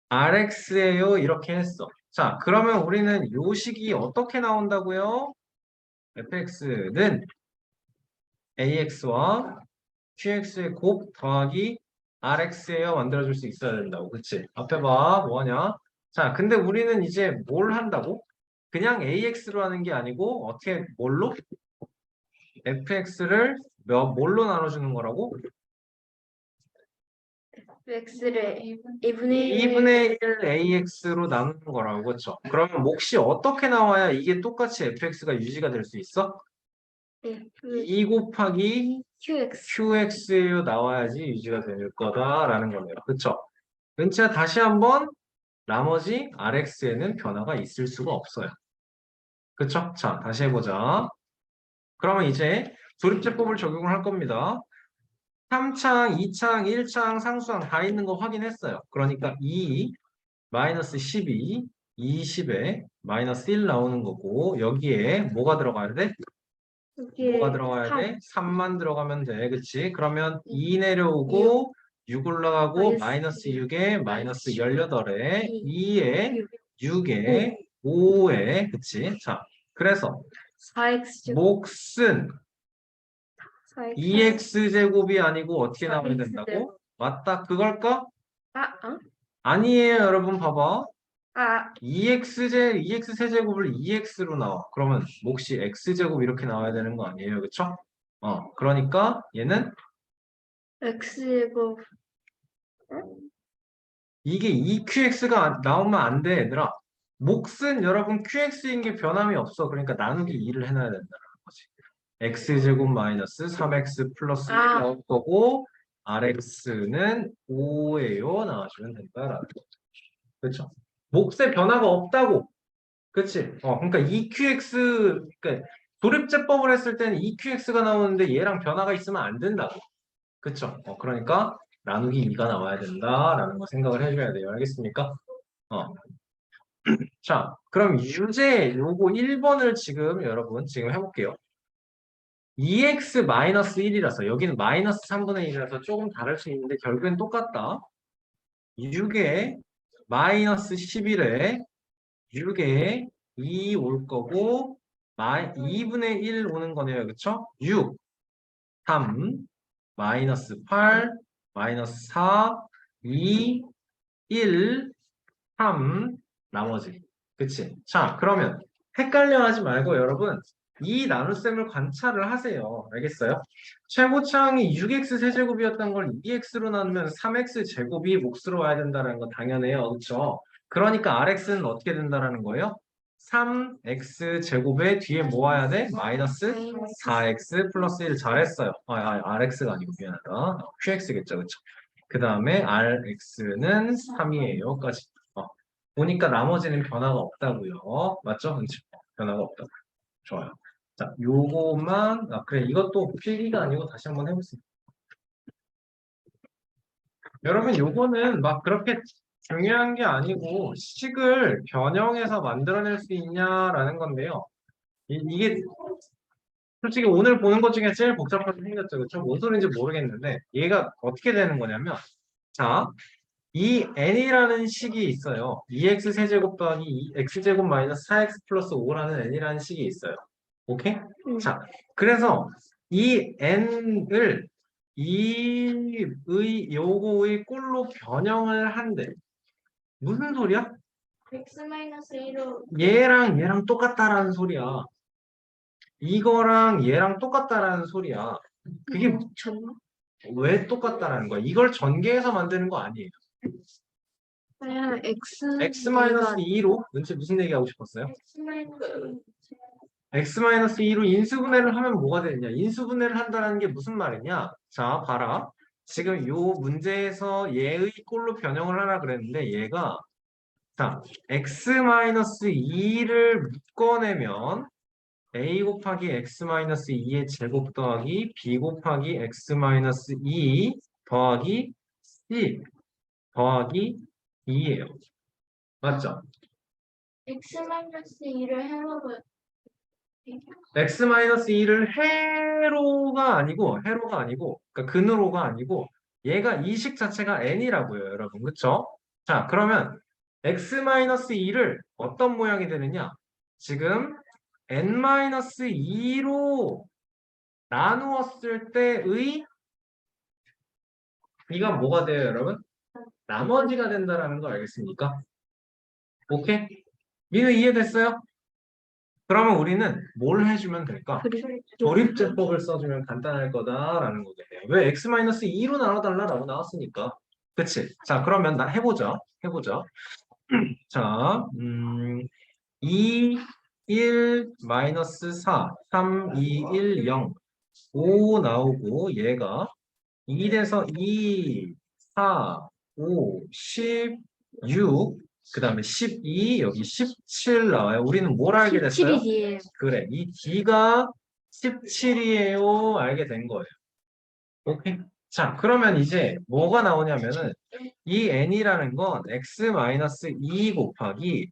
rx예요. 이렇게 했어. 자, 그러면 우리는 요 식이 어떻게 나온다고요? fx는 ax와 qx의 곱 더하기 rx예요. 만들어줄 수 있어야 된다고. 그치? 앞에 봐. 뭐하냐? 자, 근데 우리는 이제 뭘 한다고? 그냥 ax로 하는 게 아니고 어떻게 뭘로? fx를 뭘로 나눠주는 거라고? x를 2분의 2분의 1 ax로 나누는 거라고. 그렇죠? 그러면 몫이 어떻게 나와야 이게 똑같이 fx가 유지가 될 수 있어? 2 곱하기 qx. qx로 나와야지 유지가 될 거다라는 거네요. 그렇죠? 은채야 다시 한번 나머지 rx에는 변화가 있을 수가 없어요. 그렇죠? 자, 다시 해보자. 그러면 이제 조립제법을 적용을 할 겁니다. 3창, 2창, 1창, 상수항 다 있는 거 확인했어요. 그러니까 2, 마이너스 12, 20에 마이너스 1 나오는 거고 여기에 뭐가 들어가야 돼? 뭐가 들어가야 돼? 3만 들어가면 돼. 그치? 그러면 2 내려오고 6 올라가고 마이너스 6에 마이너스 18에 2에 6에 5에 그치? 자, 그래서 4x 몫은 4x 2x제곱이 아니고 어떻게 나와야 4x 된다고? 맞다. 그걸까? 어? 아니에요, 여러분. 봐봐. 아, 2x 세제곱을 2x로 나와. 그러면 몫이 x제곱 이렇게 나와야 되는 거 아니에요, 그쵸? 그러니까 얘는 x제곱 이게 2qx가 나오면 안 돼, 얘들아. 몫은 여러분 qx인 게 변함이 없어. 그러니까 나누기 2를 해놔야 된다는 거지. x제곱 마이너스 3x 플러스 1 나올 거고 rx는 5예요. 나와주면 된다라는 거죠. 그렇죠? 몫의 변화가 없다고. 그치? 그러니까 EQX, 그러니까 조립제법을 했을 때는 EQX가 나오는데 얘랑 변화가 있으면 안 된다고. 그쵸? 그러니까 나누기 2가 나와야 된다라는 거 생각을 해줘야 돼요. 알겠습니까? 자, 그럼 유제 요거 1번을 지금 여러분 지금 해볼게요. 2x-1이라서 여기는 마이너스 3분의 1이라서 조금 다를 수 있는데 결국엔 똑같다. 6에 마이너스 11에 6에 2 올 거고 2분의 1 오는 거네요. 그쵸? 6, 3, 마이너스 8, 마이너스 4, 2, 1, 3, 나머지. 그치? 자, 그러면 헷갈려 하지 말고 여러분 이 나눗셈을 관찰을 하세요. 알겠어요? 최고차항이 6x 세제곱이었던 걸 2x로 나누면 3x 제곱이 몫으로 와야 된다는 거 당연해요. 그쵸? 그러니까 rx는 어떻게 된다는 거예요? 3x 제곱에 뒤에 뭐 와야 돼? 마이너스 4x 플러스 1 잘했어요. rx가 아니고 미안하다. qx겠죠. 그쵸? 그 다음에 rx는 3이에요까지. 보니까 나머지는 변화가 없다고요. 맞죠? 그렇죠? 변화가 없다고. 좋아요. 자, 요거만 그래 이것도 필기가 아니고 다시 한번 해보세요. 여러분 요거는 막 그렇게 중요한 게 아니고 식을 변형해서 만들어낼 수 있냐라는 건데요. 이게 솔직히 오늘 보는 것 중에 제일 복잡하게 생겼죠. 그렇죠? 뭔 소리인지 모르겠는데 얘가 어떻게 되는 거냐면 자, 이 n이라는 식이 있어요. 2x 세제곱 더하기 x제곱 마이너스 4x 플러스 5라는 n이라는 식이 있어요. 오케이? 자, 그래서 이 n을 요거의 꼴로 변형을 한대. 무슨 소리야? x-1로 얘랑 똑같다라는 소리야. 이거랑 얘랑 똑같다라는 소리야. 그게 전 왜 똑같다라는 거야? 이걸 전개해서 만드는 거 아니에요. 그냥 x-2로? 은채 무슨 얘기하고 싶었어요? x-2 x-2로 인수분해를 하면 뭐가 되느냐? 인수분해를 한다는 게 무슨 말이냐? 자, 봐라. 지금 요 문제에서 얘의 꼴로 변형을 하라 그랬는데 얘가 자, x-2를 묶어내면 a 곱하기 x-2의 제곱 더하기 b 곱하기 x-2 더하기 c 더하기 2예요. 맞죠? x-2를 해먹어요. x-2를 해로가 아니고, 그러니까 근으로가 아니고, 얘가 이 식 자체가 n이라고요, 여러분. 그쵸? 자, 그러면 x-2를 어떤 모양이 되느냐? 지금 n-2로 나누었을 때의 이가 뭐가 돼요, 여러분? 나머지가 된다라는 거 알겠습니까? 오케이? 민우 이해됐어요? 그러면 우리는 뭘 해주면 될까? 조립제법을 써주면 간단할 거다라는 거겠네요. 왜 x-2로 나눠달라라고 나왔으니까. 그치? 자, 그러면 해보자. 해보자. 자, 2, 1, 마이너스 4, 3, 2, 1, 0, 5 나오고 얘가 1에서 2, 4, 5, 16, 그 다음에 12, 여기 17 나와요. 우리는 뭘 알게 됐어요? 17이지. 그래, 이 D가 17이에요. 알게 된 거예요. 오케이? 자, 그러면 이제 뭐가 나오냐면은 이 n이라는 건 x-2 곱하기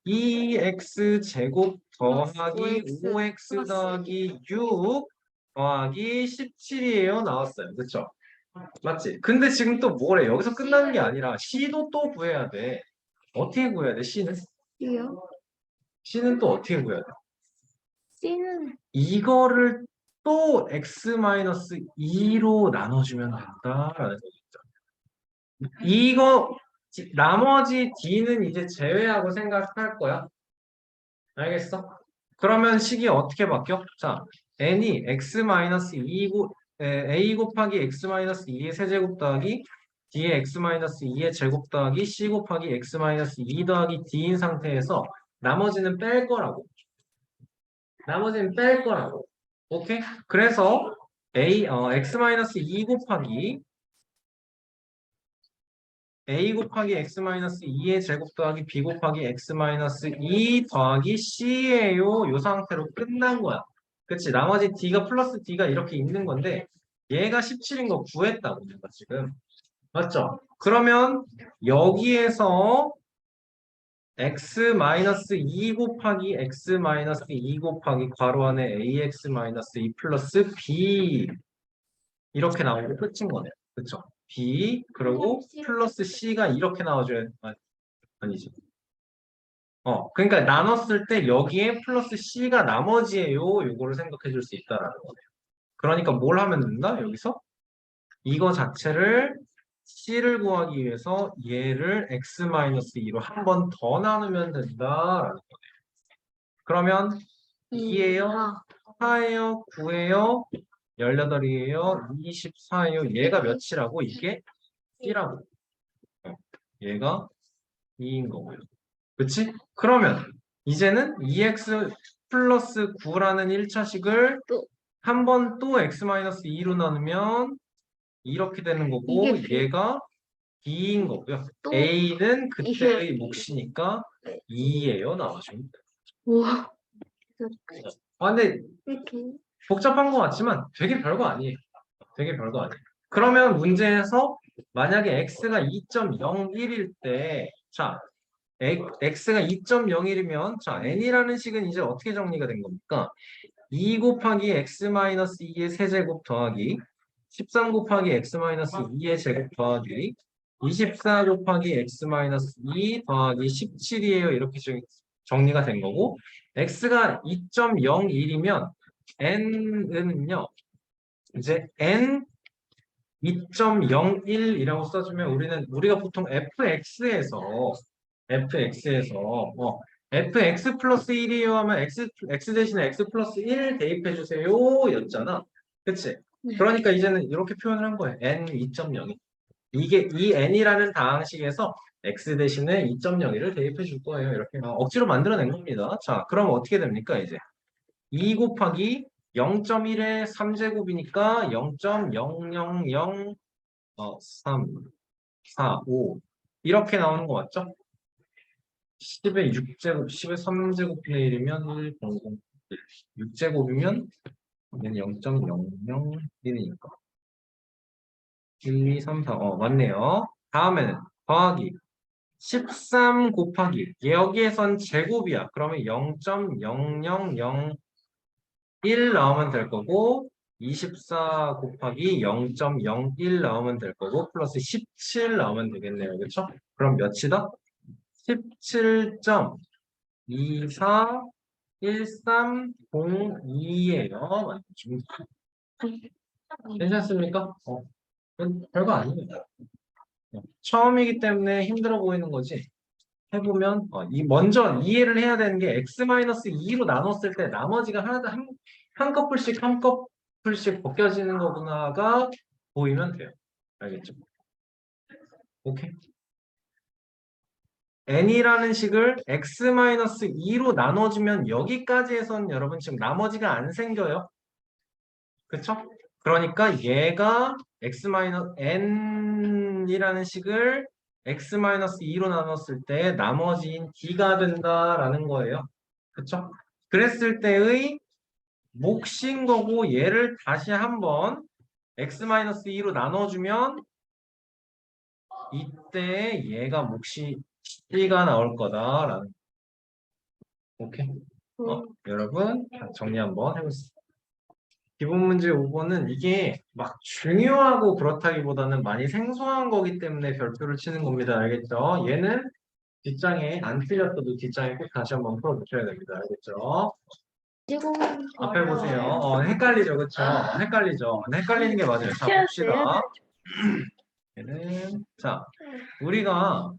2x 제곱 더하기 5x 더하기 6 더하기 17이에요. 나왔어요. 그쵸? 맞지? 근데 지금 또 뭐래? 여기서 끝나는 게 아니라 C도 또 구해야 돼. 어떻게 구해야 돼? C는? C요? C는 또 어떻게 구해야 돼? C는 이거를 또 x-2로 나눠주면 된다라는 거죠. 이거 나머지 D는 이제 제외하고 생각할 거야. 알겠어? 그러면 식이 어떻게 바뀌어? 자, n이 x-2 a 곱하기 x-2의 세제곱 더하기 d의 x-2의 제곱 더하기 c 곱하기 x-2 더하기 d인 상태에서 나머지는 뺄 거라고. 나머지는 뺄 거라고. 오케이? 그래서 x-2 곱하기 a 곱하기 x-2의 제곱 더하기 b 곱하기 x-2 더하기 c예요. 요 상태로 끝난 거야. 그치? 나머지 d가 플러스 d가 이렇게 있는 건데 얘가 17인 거 구했다고 내가 지금. 맞죠? 그러면 여기에서 x-2 곱하기 x-2 곱하기 괄호 안에 ax-2 플러스 b 이렇게 나오고 끝인 거네요. 그쵸? b 그리고 플러스 c가 이렇게 나와줘야 아니지. 그러니까 나눴을 때 여기에 플러스 c가 나머지예요. 요거를 생각해 줄 수 있다라는 거네요. 그러니까 뭘 하면 된다? 여기서 이거 자체를 c를 구하기 위해서 얘를 x-2로 한 번 더 나누면 된다라는 거네요. 그러면 2예요, 4예요, 9예요, 18이에요, 24예요. 얘가 몇이라고? 이게 c라고. 얘가 2인 거고요. 그치? 그러면 이제는 2x 플러스 9라는 1차식을 한 번 또 x-2로 나누면 이렇게 되는 거고 얘가 B인 거고요. A는 그때의 몫이니까 2예요. 나와주면 돼요. 우와. 근데 복잡한 것 같지만 되게 별거 아니에요. 되게 별거 아니에요. 그러면 문제에서 만약에 x가 2.01일 때 자, x가 2.01이면 자, n이라는 식은 이제 어떻게 정리가 된 겁니까? 2 곱하기 x-2의 세제곱 더하기 13 곱하기 x-2의 제곱 더하기 24 곱하기 x-2 더하기 17이에요. 이렇게 정리가 된 거고 x가 2.01이면 n은요. 이제 n 2.01이라고 써주면 우리가 보통 fx 플러스 1이에요 하면 x 대신에 x 플러스 1 대입해 주세요 였잖아. 그치? 그러니까 이제는 이렇게 표현을 한 거예요. n 2.02. 이게 이 n이라는 다항식에서 x 대신에 2.01을 대입해 줄 거예요. 이렇게 억지로 만들어낸 겁니다. 자, 그럼 어떻게 됩니까, 이제? 2 곱하기 0.1의 3제곱이니까 0.000 3, 4, 5 이렇게 나오는 거 맞죠? 10의 6제곱, 10의 3제곱분의 1이면 1, 0, 0, 1. 6제곱이면 얘는 0.001이니까 1, 2, 3, 4. 맞네요. 다음에는 더하기 13 곱하기 여기에선 제곱이야. 그러면 0.0001 나오면 될 거고 24 곱하기 0.01 나오면 될 거고 플러스 17 나오면 되겠네요. 그렇죠? 그럼 몇이다? 17.241302예요. 괜찮습니까? 별거 아닙니다. 처음이기 때문에 힘들어 보이는 거지. 해보면 먼저 이해를 해야 되는 게 x-2로 나눴을 때 나머지가 하나 한 커플씩 한 커플씩 벗겨지는 거구나가 보이면 돼요. 알겠죠? 오케이. n이라는 식을 x-2로 나눠주면 여기까지에선 여러분 지금 나머지가 안 생겨요. 그쵸? 그러니까 얘가 n이라는 식을 x-2로 나눴을 때 나머지인 d가 된다라는 거예요. 그쵸? 그랬을 때의 몫인 거고 얘를 다시 한번 x-2로 나눠주면 이때 얘가 몫이 c가 나올 거다라는 오케이? 여러분 정리 한번 해보겠습니다. 기본 문제 5번은 이게 막 중요하고 그렇다기보다는 많이 생소한 거기 때문에 별표를 치는 겁니다. 알겠죠? 얘는 뒷장에 안 틀렸어도 뒷장에 꼭 다시 한번 풀어보셔야 됩니다. 알겠죠? 앞에 보세요. 헷갈리죠, 그쵸? 헷갈리죠? 헷갈리는 게 맞아요. 자, 봅시다. 얘는 자, 우리가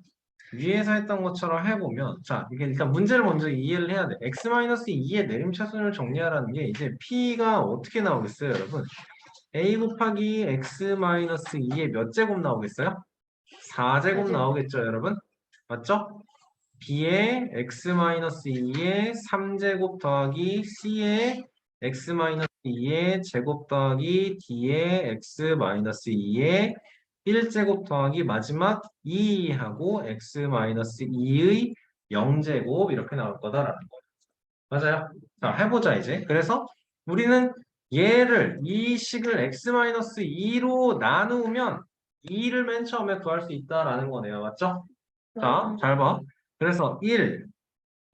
위에서 했던 것처럼 해보면 자, 이게 일단 문제를 먼저 이해를 해야 돼. x-2의 내림차순을 정리하라는 게 이제 p가 어떻게 나오겠어요, 여러분? a 곱하기 x-2의 몇 제곱 나오겠어요? 4제곱 나오겠죠, 여러분? 맞죠? b의 x-2의 3제곱 더하기 c의 x-2의 제곱 더하기 d의 x-2의 1제곱 더하기 마지막 2하고 x-2의 0제곱 이렇게 나올 거다라는 거예요. 맞아요? 자, 해보자 이제. 그래서 우리는 얘를 이 식을 x-2로 나누면 2를 맨 처음에 구할 수 있다라는 거네요. 맞죠? 자, 잘 봐. 그래서 1,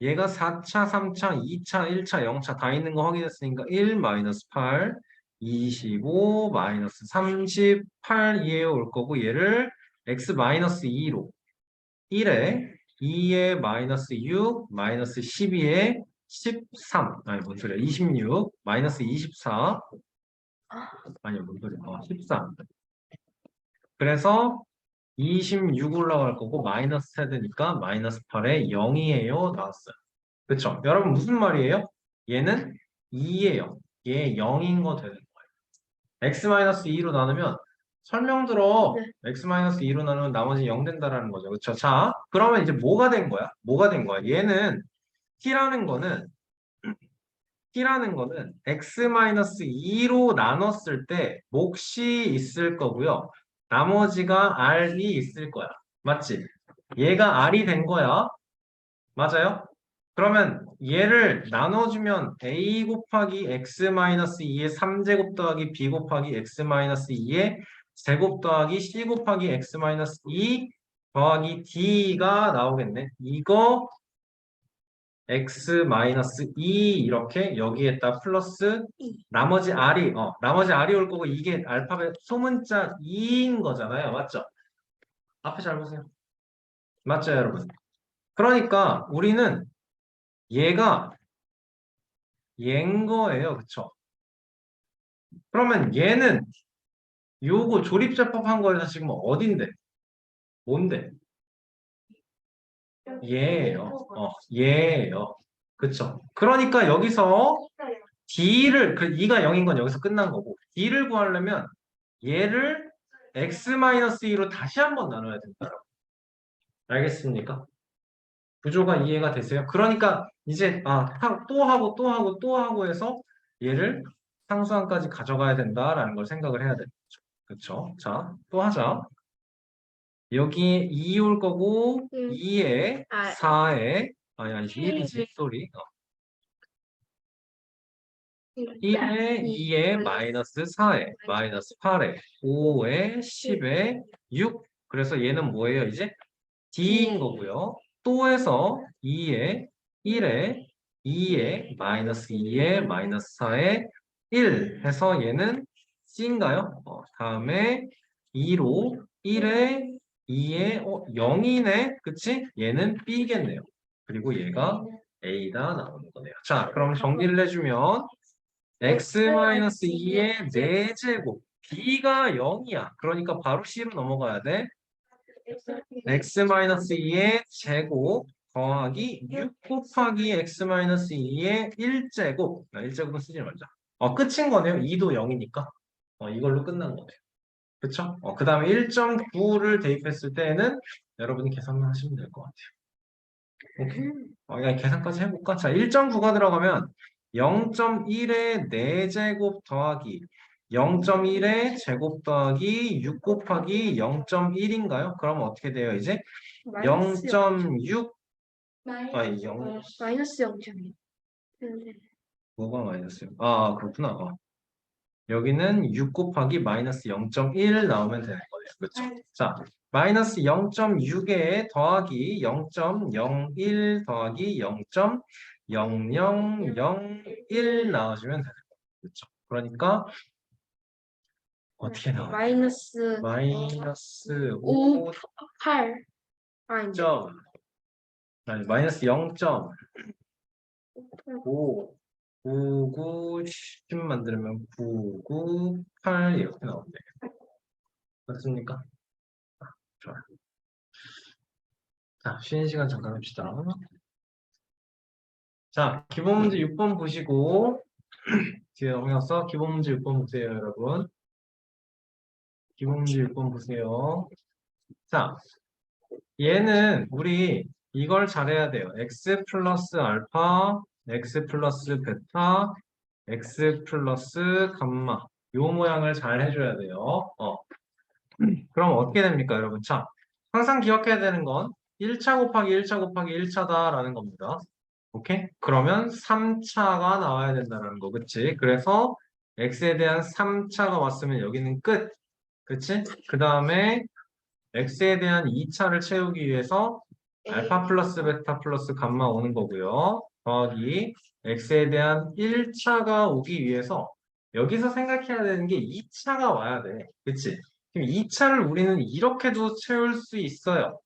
얘가 4차, 3차, 2차, 1차, 0차 다 있는 거 확인했으니까 1 마이너스 8, 25 마이너스 38 올 거고 얘를 x 마이너스 2로 1에 2에 마이너스 6 마이너스 12에 13 아니 뭔 소리야 26 마이너스 24 아니 뭔 소리야 13 그래서 26 올라갈 거고 마이너스 세대니까 마이너스 8에 0이에요 나왔어요. 그쵸? 여러분 무슨 말이에요? 얘는 2예요. 얘 0인 거 되는 거예요. x-2로 나누면 설명 들어. x-2로 나누면 나머지 0 된다라는 거죠. 그쵸? 자, 그러면 이제 뭐가 된 거야? 뭐가 된 거야? 얘는 t라는 거는 x-2로 나눴을 때 몫이 있을 거고요. 나머지가 r이 있을 거야. 맞지? 얘가 r이 된 거야. 맞아요? 그러면 얘를 나눠주면 a 곱하기 x-2의 3제곱 더하기 b 곱하기 x-2의 제곱 더하기 c 곱하기 x-2 더하기 d가 나오겠네. 이거 x-2 이렇게 여기에다 플러스 나머지 r이 올 거고 이게 알파벳 소문자 2인 거잖아요. 맞죠? 앞에 잘 보세요. 맞죠, 여러분? 그러니까 우리는 얘가 얘인 거예요. 그쵸? 그러면 얘는 요거 조립제법한 거에서 지금 어딘데? 뭔데? 얘예요. 얘예요. 그쵸? 그러니까 여기서 D를 2가 0인 건 여기서 끝난 거고 D를 구하려면 얘를 x-2로 다시 한번 나눠야 된다. 알겠습니까? 구조가 이해가 되세요? 그러니까 이제 또 하고 또 하고 또 하고 해서 얘를 상수항까지 가져가야 된다라는 걸 생각을 해야 되죠. 그렇죠? 자, 또 하자. 여기 2 올 거고 2에 4에 아니 1이지 쏘리 1에 2에 마이너스 4에 마이너스 8에 5에 10에 6 그래서 얘는 뭐예요 이제? D인 거고요. 또 해서 2에 1에 2에 마이너스 2에 마이너스 4에 1 해서 얘는 C인가요? 다음에 2로 1에 2에 0이네 그치? 얘는 B겠네요. 그리고 얘가 A다 나오는 거네요. 자 그럼 정리를 해주면 x-2의 4제곱 b가 0이야. 그러니까 바로 C로 넘어가야 돼. x-2의 제곱 더하기 6 곱하기 x-2의 1제곱 1제곱은 쓰지 말자. 끝인 거네요. 2도 0이니까. 이걸로 끝난 거네요. 그쵸? 그 다음에 1.9를 대입했을 때는 여러분이 계산만 하시면 될 것 같아요. 오케이. 그냥 계산까지 해볼까? 자, 1.9가 들어가면 0.1의 4제곱 더하기 0.1의 제곱 더하기 6 곱하기 0.1인가요? 그러면 어떻게 돼요, 이제? 0.6 아니, 0 마이너스 0.2. 뭐가 마이너스요? 그렇구나. 여기는 6 곱하기 마이너스 0.1 나오면 되는 거예요. 그렇죠? 자, 마이너스 0.6에 더하기 0.01 더하기 0.0001 나와주면 되는 거예요. 그렇죠? 그러니까 어떻게 나와요? 마이너스 5 8. 점 아니 마이너스 0.5 99, 10 만들면 998 이렇게 나오면 되겠네. 맞습니까? 좋아요. 자, 쉬는 시간 잠깐 합시다. 자, 기본 문제 6번 보시고 뒤에 넘어가서 기본 문제 6번 보세요, 여러분. 기본 문제 6번 보세요. 자, 얘는 우리 이걸 잘해야 돼요. x 플러스 알파, x 플러스 베타, x 플러스 감마. 요 모양을 잘 해줘야 돼요. 그럼 어떻게 됩니까, 여러분? 자, 항상 기억해야 되는 건 1차 곱하기 1차 곱하기 1차다라는 겁니다. 오케이? 그러면 3차가 나와야 된다는 거, 그치? 그래서 x에 대한 3차가 왔으면 여기는 끝. 그치? 그 다음에 x에 대한 2차를 채우기 위해서 알파 플러스 베타 플러스 감마 오는 거고요. 더하기 x에 대한 1차가 오기 위해서 여기서 생각해야 되는 게 2차가 와야 돼. 그치? 그럼 2차를 우리는 이렇게도 채울 수 있어요.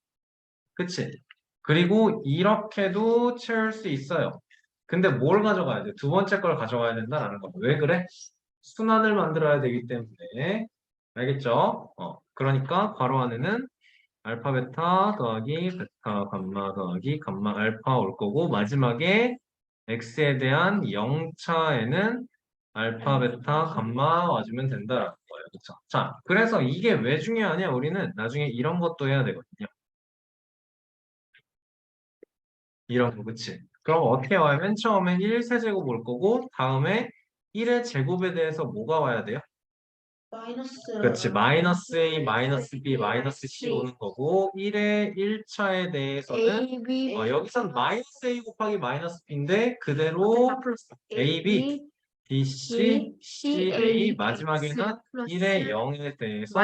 그치? 그리고 이렇게도 채울 수 있어요. 근데 뭘 가져가야 돼? 두 번째 걸 가져가야 된다라는 거. 왜 그래? 순환을 만들어야 되기 때문에. 알겠죠? 그러니까 괄호 안에는 알파 베타 더하기 베타 감마 더하기 감마 알파 올 거고 마지막에 x에 대한 0차에는 알파 베타 감마 와주면 된다라는 거예요. 그렇죠? 자, 그래서 이게 왜 중요하냐? 우리는 나중에 이런 것도 해야 되거든요. 이런 거, 그치? 그럼 어떻게 와요? 맨 처음에 1세제곱 올 거고 다음에 1의 제곱에 대해서 뭐가 와야 돼요? 그렇지. 마이너스 A, 마이너스 B, 마이너스 C 오는 거고 1의 1차에 대해서는 여기선 마이너스 A 곱하기 마이너스 B인데 그대로 A, B, B, C, C, A 마지막에는 1의 0에 대해서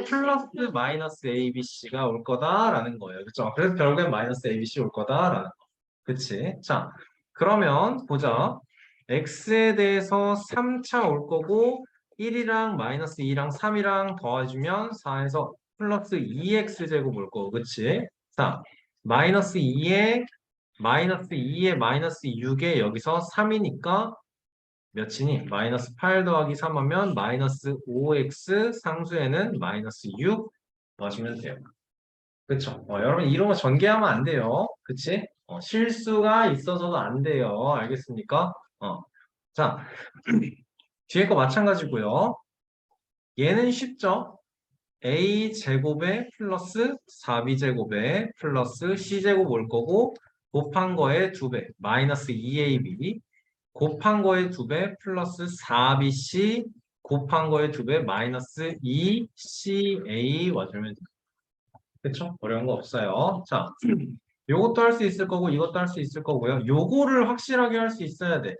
플러스 마이너스 A, B, C가 올 거다라는 거예요. 그렇죠? 그래서 결국엔 마이너스 A, B, C 올 거다라는 거. 그치? 자, 그러면 보자. X에 대해서 3차 올 거고 1이랑 마이너스 2랑 3이랑 더해주면 4에서 플러스 2x제곱 올 거고 그치? 자, 마이너스 2에 마이너스 6에 여기서 3이니까 몇이니? 마이너스 8 더하기 3 하면 마이너스 5x 상수에는 마이너스 6 넣으시면 돼요. 그쵸? 여러분 이런 거 전개하면 안 돼요. 그치? 실수가 있어서도 안 돼요. 알겠습니까? 자, 뒤에 거 마찬가지고요. 얘는 쉽죠? a 제곱에 플러스 4b제곱에 플러스 c제곱 올 거고 곱한 거에 2배 마이너스 2ab 곱한 거에 2배 플러스 4bc 곱한 거에 2배 마이너스 2ca 와주면 돼요. 그쵸? 어려운 거 없어요. 자, 요것도 할 수 있을 거고 이것도 할 수 있을 거고요. 요거를 확실하게 할 수 있어야 돼.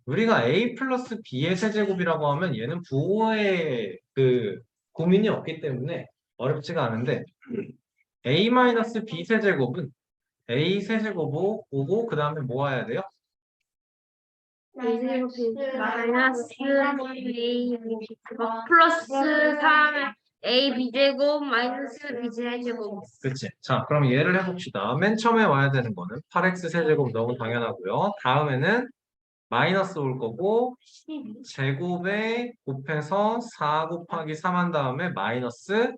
우리가 a 플러스 b의 세제곱이라고 하면 얘는 부호의 그 고민이 없기 때문에 어렵지가 않은데 a 마이너스 b 세제곱은 a 세제곱 오고 그 다음에 뭐 해야 돼요? 마이너스 A 플러스 3 A B제곱 마이너스 B제곱. 그치? 자, 그럼 얘를 해봅시다. 맨 처음에 와야 되는 거는 8x 세제곱 너무 당연하고요. 다음에는 마이너스 올 거고 제곱에 곱해서 4 곱하기 3 한 다음에 마이너스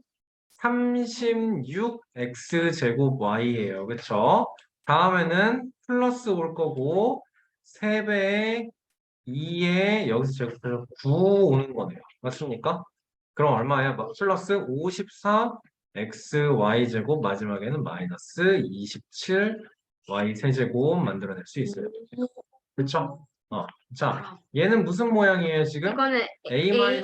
36x 제곱 y예요. 그쵸? 다음에는 플러스 올 거고 3배에 2에 여기서 제곱해서 9 오는 거네요. 맞습니까? 그럼 얼마예요? 플러스 54x y 제곱 마지막에는 마이너스 27 y 세제곱 만들어낼 수 있어요. 그쵸? 자, 얘는 무슨 모양이에요, 지금? 이거는 a-b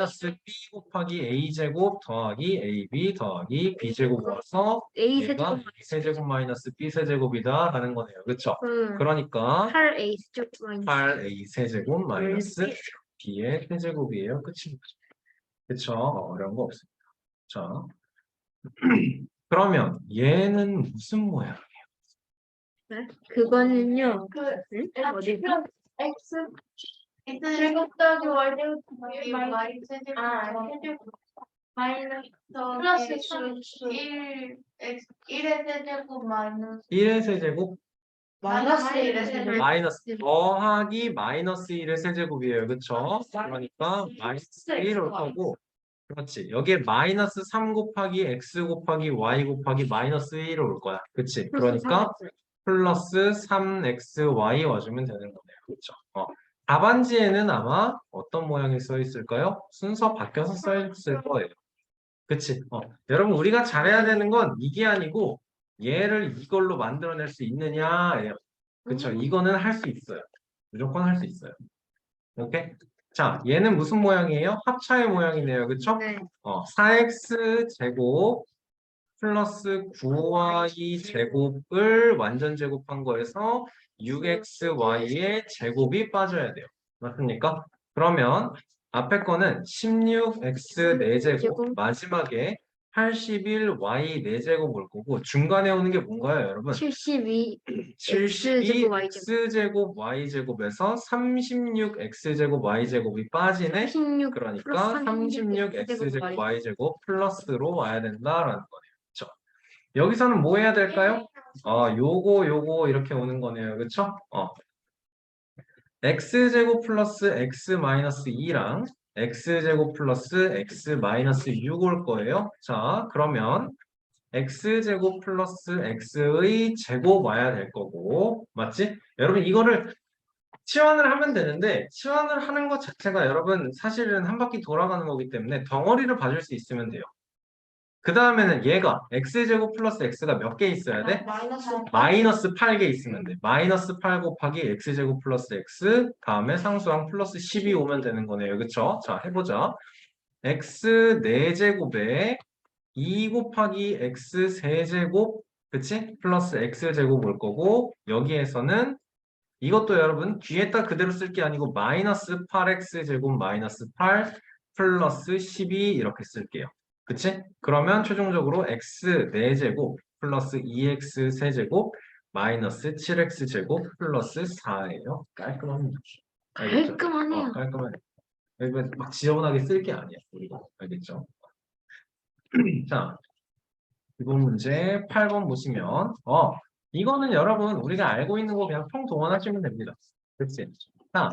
곱하기 a제곱 더하기 ab 더하기 b제곱 모아서 A 얘가 세제곱 세제곱 마이너스 b 세제곱이다 라는 거네요. 그쵸? 음, 그러니까 8A 세제곱 마이너스 8a 세제곱 마이너스 b의 세제곱이에요. 끝입니다. 그쵸? 어려운 거 없습니다. 자, 그러면 얘는 무슨 모양? 그거는요. 그 어디? X 제곱 더하기 Y 제곱 더하기 Y 세제곱 세제곱 마이너스 플러스 1 X 1의 세제곱 마이너스 1의 세제곱 마이너스 1의 세제곱 마이너스 더하기 마이너스 1의 세제곱이에요. 그쵸? 그러니까 마이너스 1 올 거고 그렇지. 여기에 마이너스 3 곱하기 x 곱하기 y 곱하기 마이너스 1 올 거야. 그치? 그러니까 플러스 3xy 와주면 되는 거네요. 그렇죠? 답안지에는 아마 어떤 모양이 써 있을까요? 순서 바뀌어서 써 있을 거예요. 그치? 여러분 우리가 잘해야 되는 건 이게 아니고 얘를 이걸로 만들어낼 수 있느냐예요. 그쵸? 이거는 할 수 있어요. 무조건 할 수 있어요. 오케이? 자, 얘는 무슨 모양이에요? 합차의 모양이네요. 그쵸? 네. 4x 제곱 플러스 9y 제곱을 완전 제곱한 거에서 6xy의 제곱이 빠져야 돼요. 맞습니까? 그러면 앞에 거는 16x 4제곱, 마지막에 81y 4제곱 올 거고 중간에 오는 게 뭔가요, 여러분? 72 72x제곱 y제곱에서 36x제곱 y제곱이 빠지네? 16 그러니까 36x제곱 y제곱 플러스로 와야 된다라는 거네요. 그쵸? 여기서는 뭐 해야 될까요? 요거 이렇게 오는 거네요. 그쵸? x제곱 플러스 x 마이너스 2랑 x제곱 플러스 x 마이너스 6 올 거예요. 자, 그러면 x제곱 플러스 x의 제곱 와야 될 거고 맞지? 여러분 이거를 치환을 하면 되는데 치환을 하는 것 자체가 여러분 사실은 한 바퀴 돌아가는 거기 때문에 덩어리를 봐줄 수 있으면 돼요. 그 다음에는 얘가 x제곱 플러스 x가 몇 개 있어야 돼? 마이너스 8개 있으면 돼. 마이너스 8 곱하기 x제곱 플러스 x 다음에 상수항 플러스 10이 오면 되는 거네요. 그쵸? 자, 해보자. x 4제곱에 2 곱하기 x 세제곱 그치? 플러스 x제곱 올 거고 여기에서는 이것도 여러분 뒤에다 그대로 쓸 게 아니고 마이너스 8x 제곱 마이너스 8 플러스 12 이렇게 쓸게요. 그치? 그러면 최종적으로 x 4제곱 플러스 2x 세제곱 마이너스 7x 제곱 플러스 4예요. 깔끔합니다. 알겠죠? 깔끔하네요. 깔끔하네. 막 지저분하게 쓸 게 아니야. 우리가. 알겠죠? 자, 이번 문제 8번 보시면 이거는 여러분 우리가 알고 있는 거 그냥 통동원하시면 됩니다. 그치? 자,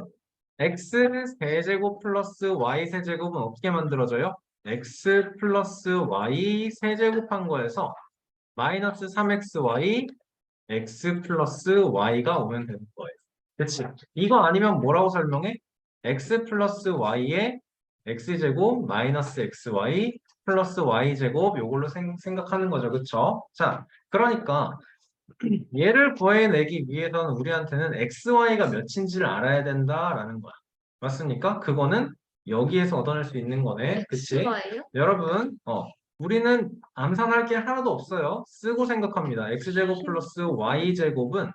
x 세제곱 플러스 y 세제곱은 어떻게 만들어져요? x 플러스 y 세제곱한 거에서 마이너스 3xy x 플러스 y가 오면 되는 거예요. 그치? 이거 아니면 뭐라고 설명해? x 플러스 y의 x제곱 마이너스 xy 플러스 y제곱 요걸로 생각하는 거죠. 그쵸? 자, 그러니까 얘를 구해내기 위해서는 우리한테는 xy가 몇인지를 알아야 된다라는 거야. 맞습니까? 그거는 여기에서 얻어낼 수 있는 거네. 그치? X가예요? 여러분, 우리는 암산할 게 하나도 없어요. 쓰고 생각합니다. x제곱 플러스 y제곱은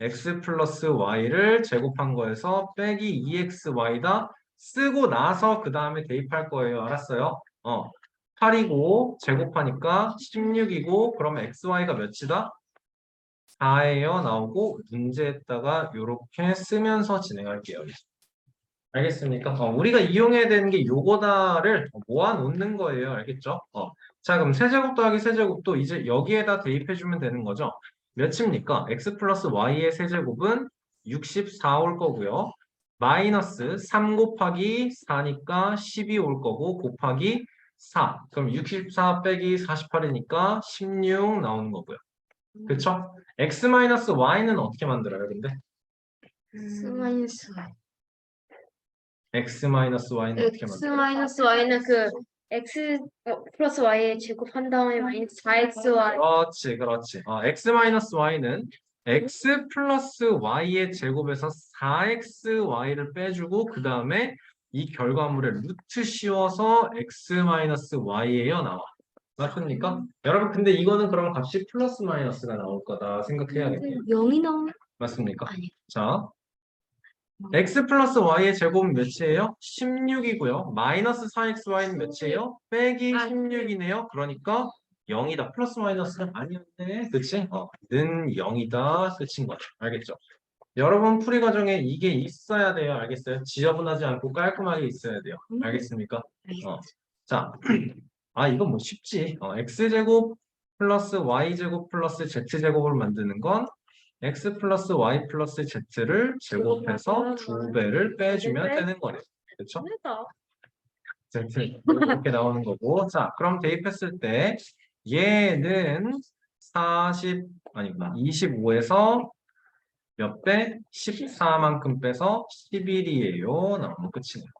x 플러스 y를 제곱한 거에서 빼기 2xy다. 쓰고 나서 그 다음에 대입할 거예요. 알았어요? 8이고 제곱하니까 16이고 그러면 xy가 몇이다? 4예요 나오고 문제에다가 이렇게 쓰면서 진행할게요. 알겠습니까? 우리가 이용해야 되는 게 요거다를 모아놓는 거예요. 알겠죠? 자, 그럼 세제곱 더하기 세제곱도 이제 여기에다 대입해주면 되는 거죠. 몇입니까? x 플러스 y의 세제곱은 64 올 거고요. 마이너스 3 곱하기 4니까 12 올 거고 곱하기 4. 그럼 64 빼기 48이니까 16 나오는 거고요. 그쵸? x-y는 어떻게 만들어요, 근데? X 마이너스 Y. x-y는 어떻게 X 만들어요? 마이너스 Y는 그 X 플러스 Y에 제곱한 다음에 마이너스 4XY. 그렇지. x-y는 x 플러스 y의 제곱에서 4xy를 빼주고 그 다음에 이 결과물에 루트 씌워서 x-y예요 나와. 맞습니까? 여러분 근데 이거는 그럼 값이 플러스 마이너스가 나올 거다 생각해야겠네요. 0이 나오면 맞습니까? 아니. 자, x 플러스 y의 제곱은 몇이에요? 16이고요. 마이너스 4xy는 몇이에요? 빼기 16이네요. 그러니까 0이다. 플러스 마이너스는 아니었네. 그치? 는 0이다. 끝인 거죠. 알겠죠? 여러분 풀이 과정에 이게 있어야 돼요. 알겠어요? 지저분하지 않고 깔끔하게 있어야 돼요. 알겠습니까? 자, 이건 뭐 쉽지. x제곱 플러스 y제곱 플러스 z제곱을 만드는 건 x 플러스 y 플러스 z를 제곱해서 2배를 빼주면 되는 거네요. 그렇죠? z 이렇게 나오는 거고. 자, 그럼 대입했을 때 얘는 25에서 몇 배? 14만큼 빼서 11이에요. 나오면 끝이네요.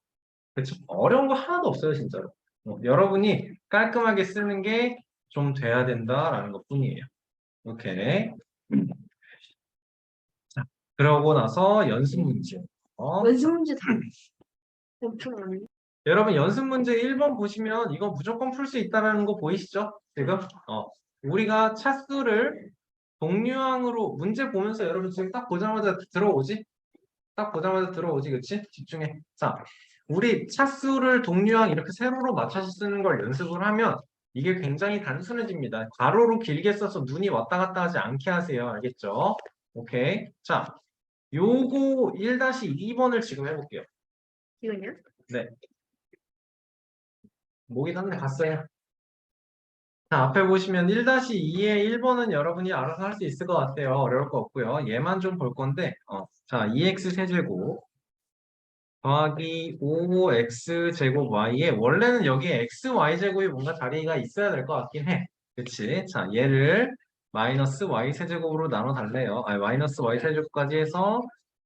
그렇죠? 어려운 거 하나도 없어요, 진짜로. 여러분이 깔끔하게 쓰는 게 좀 돼야 된다라는 것 뿐이에요. 오케이. 자, 그러고 나서 연습 문제. 연습 문제 다 엄청 많네. 여러분 연습 문제 1번 보시면 이거 무조건 풀 수 있다는 거 보이시죠? 지금? 우리가 차수를 동류항으로 문제 보면서 여러분 지금 딱 보자마자 들어오지? 딱 보자마자 들어오지, 그치? 집중해. 자, 우리 차수를 동류항 이렇게 세로로 맞춰서 쓰는 걸 연습을 하면 이게 굉장히 단순해집니다. 가로로 길게 써서 눈이 왔다 갔다 하지 않게 하세요. 알겠죠? 오케이. 자, 요거 1-2번을 지금 해볼게요. 이거요? 네. 목이 닿네 갔어요. 자, 앞에 보시면 1-2의 1번은 여러분이 알아서 할 수 있을 것 같아요. 어려울 거 없고요. 얘만 좀 볼 건데, 자, 2x 세제곱 더하기 5x 제곱 y에 원래는 여기에 x, y 제곱이 뭔가 자리가 있어야 될 것 같긴 해. 그치? 자, 얘를 마이너스 y 세제곱으로 나눠 달래요. 마이너스 y 세제곱까지 해서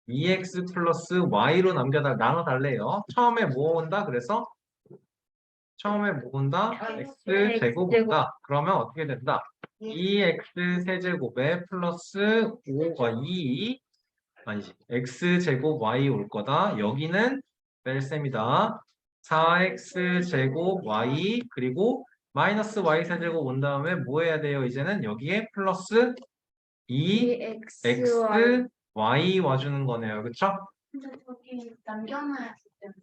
2x 플러스 y로 나눠 달래요. 처음에 뭐 온다? 그래서 처음에 모은다 x 제곱 온다. 그러면 어떻게 된다? 2x 세제곱에 플러스 5가 2 아니지. x 제곱 y 올 거다. 여기는 뺄셈이다. 4x 제곱 y 그리고 마이너스 y 세제곱 온 다음에 뭐 해야 돼요? 이제는 여기에 플러스 2x y 와주는 거네요. 그쵸? 근데 저기 남겨놔야 되잖아.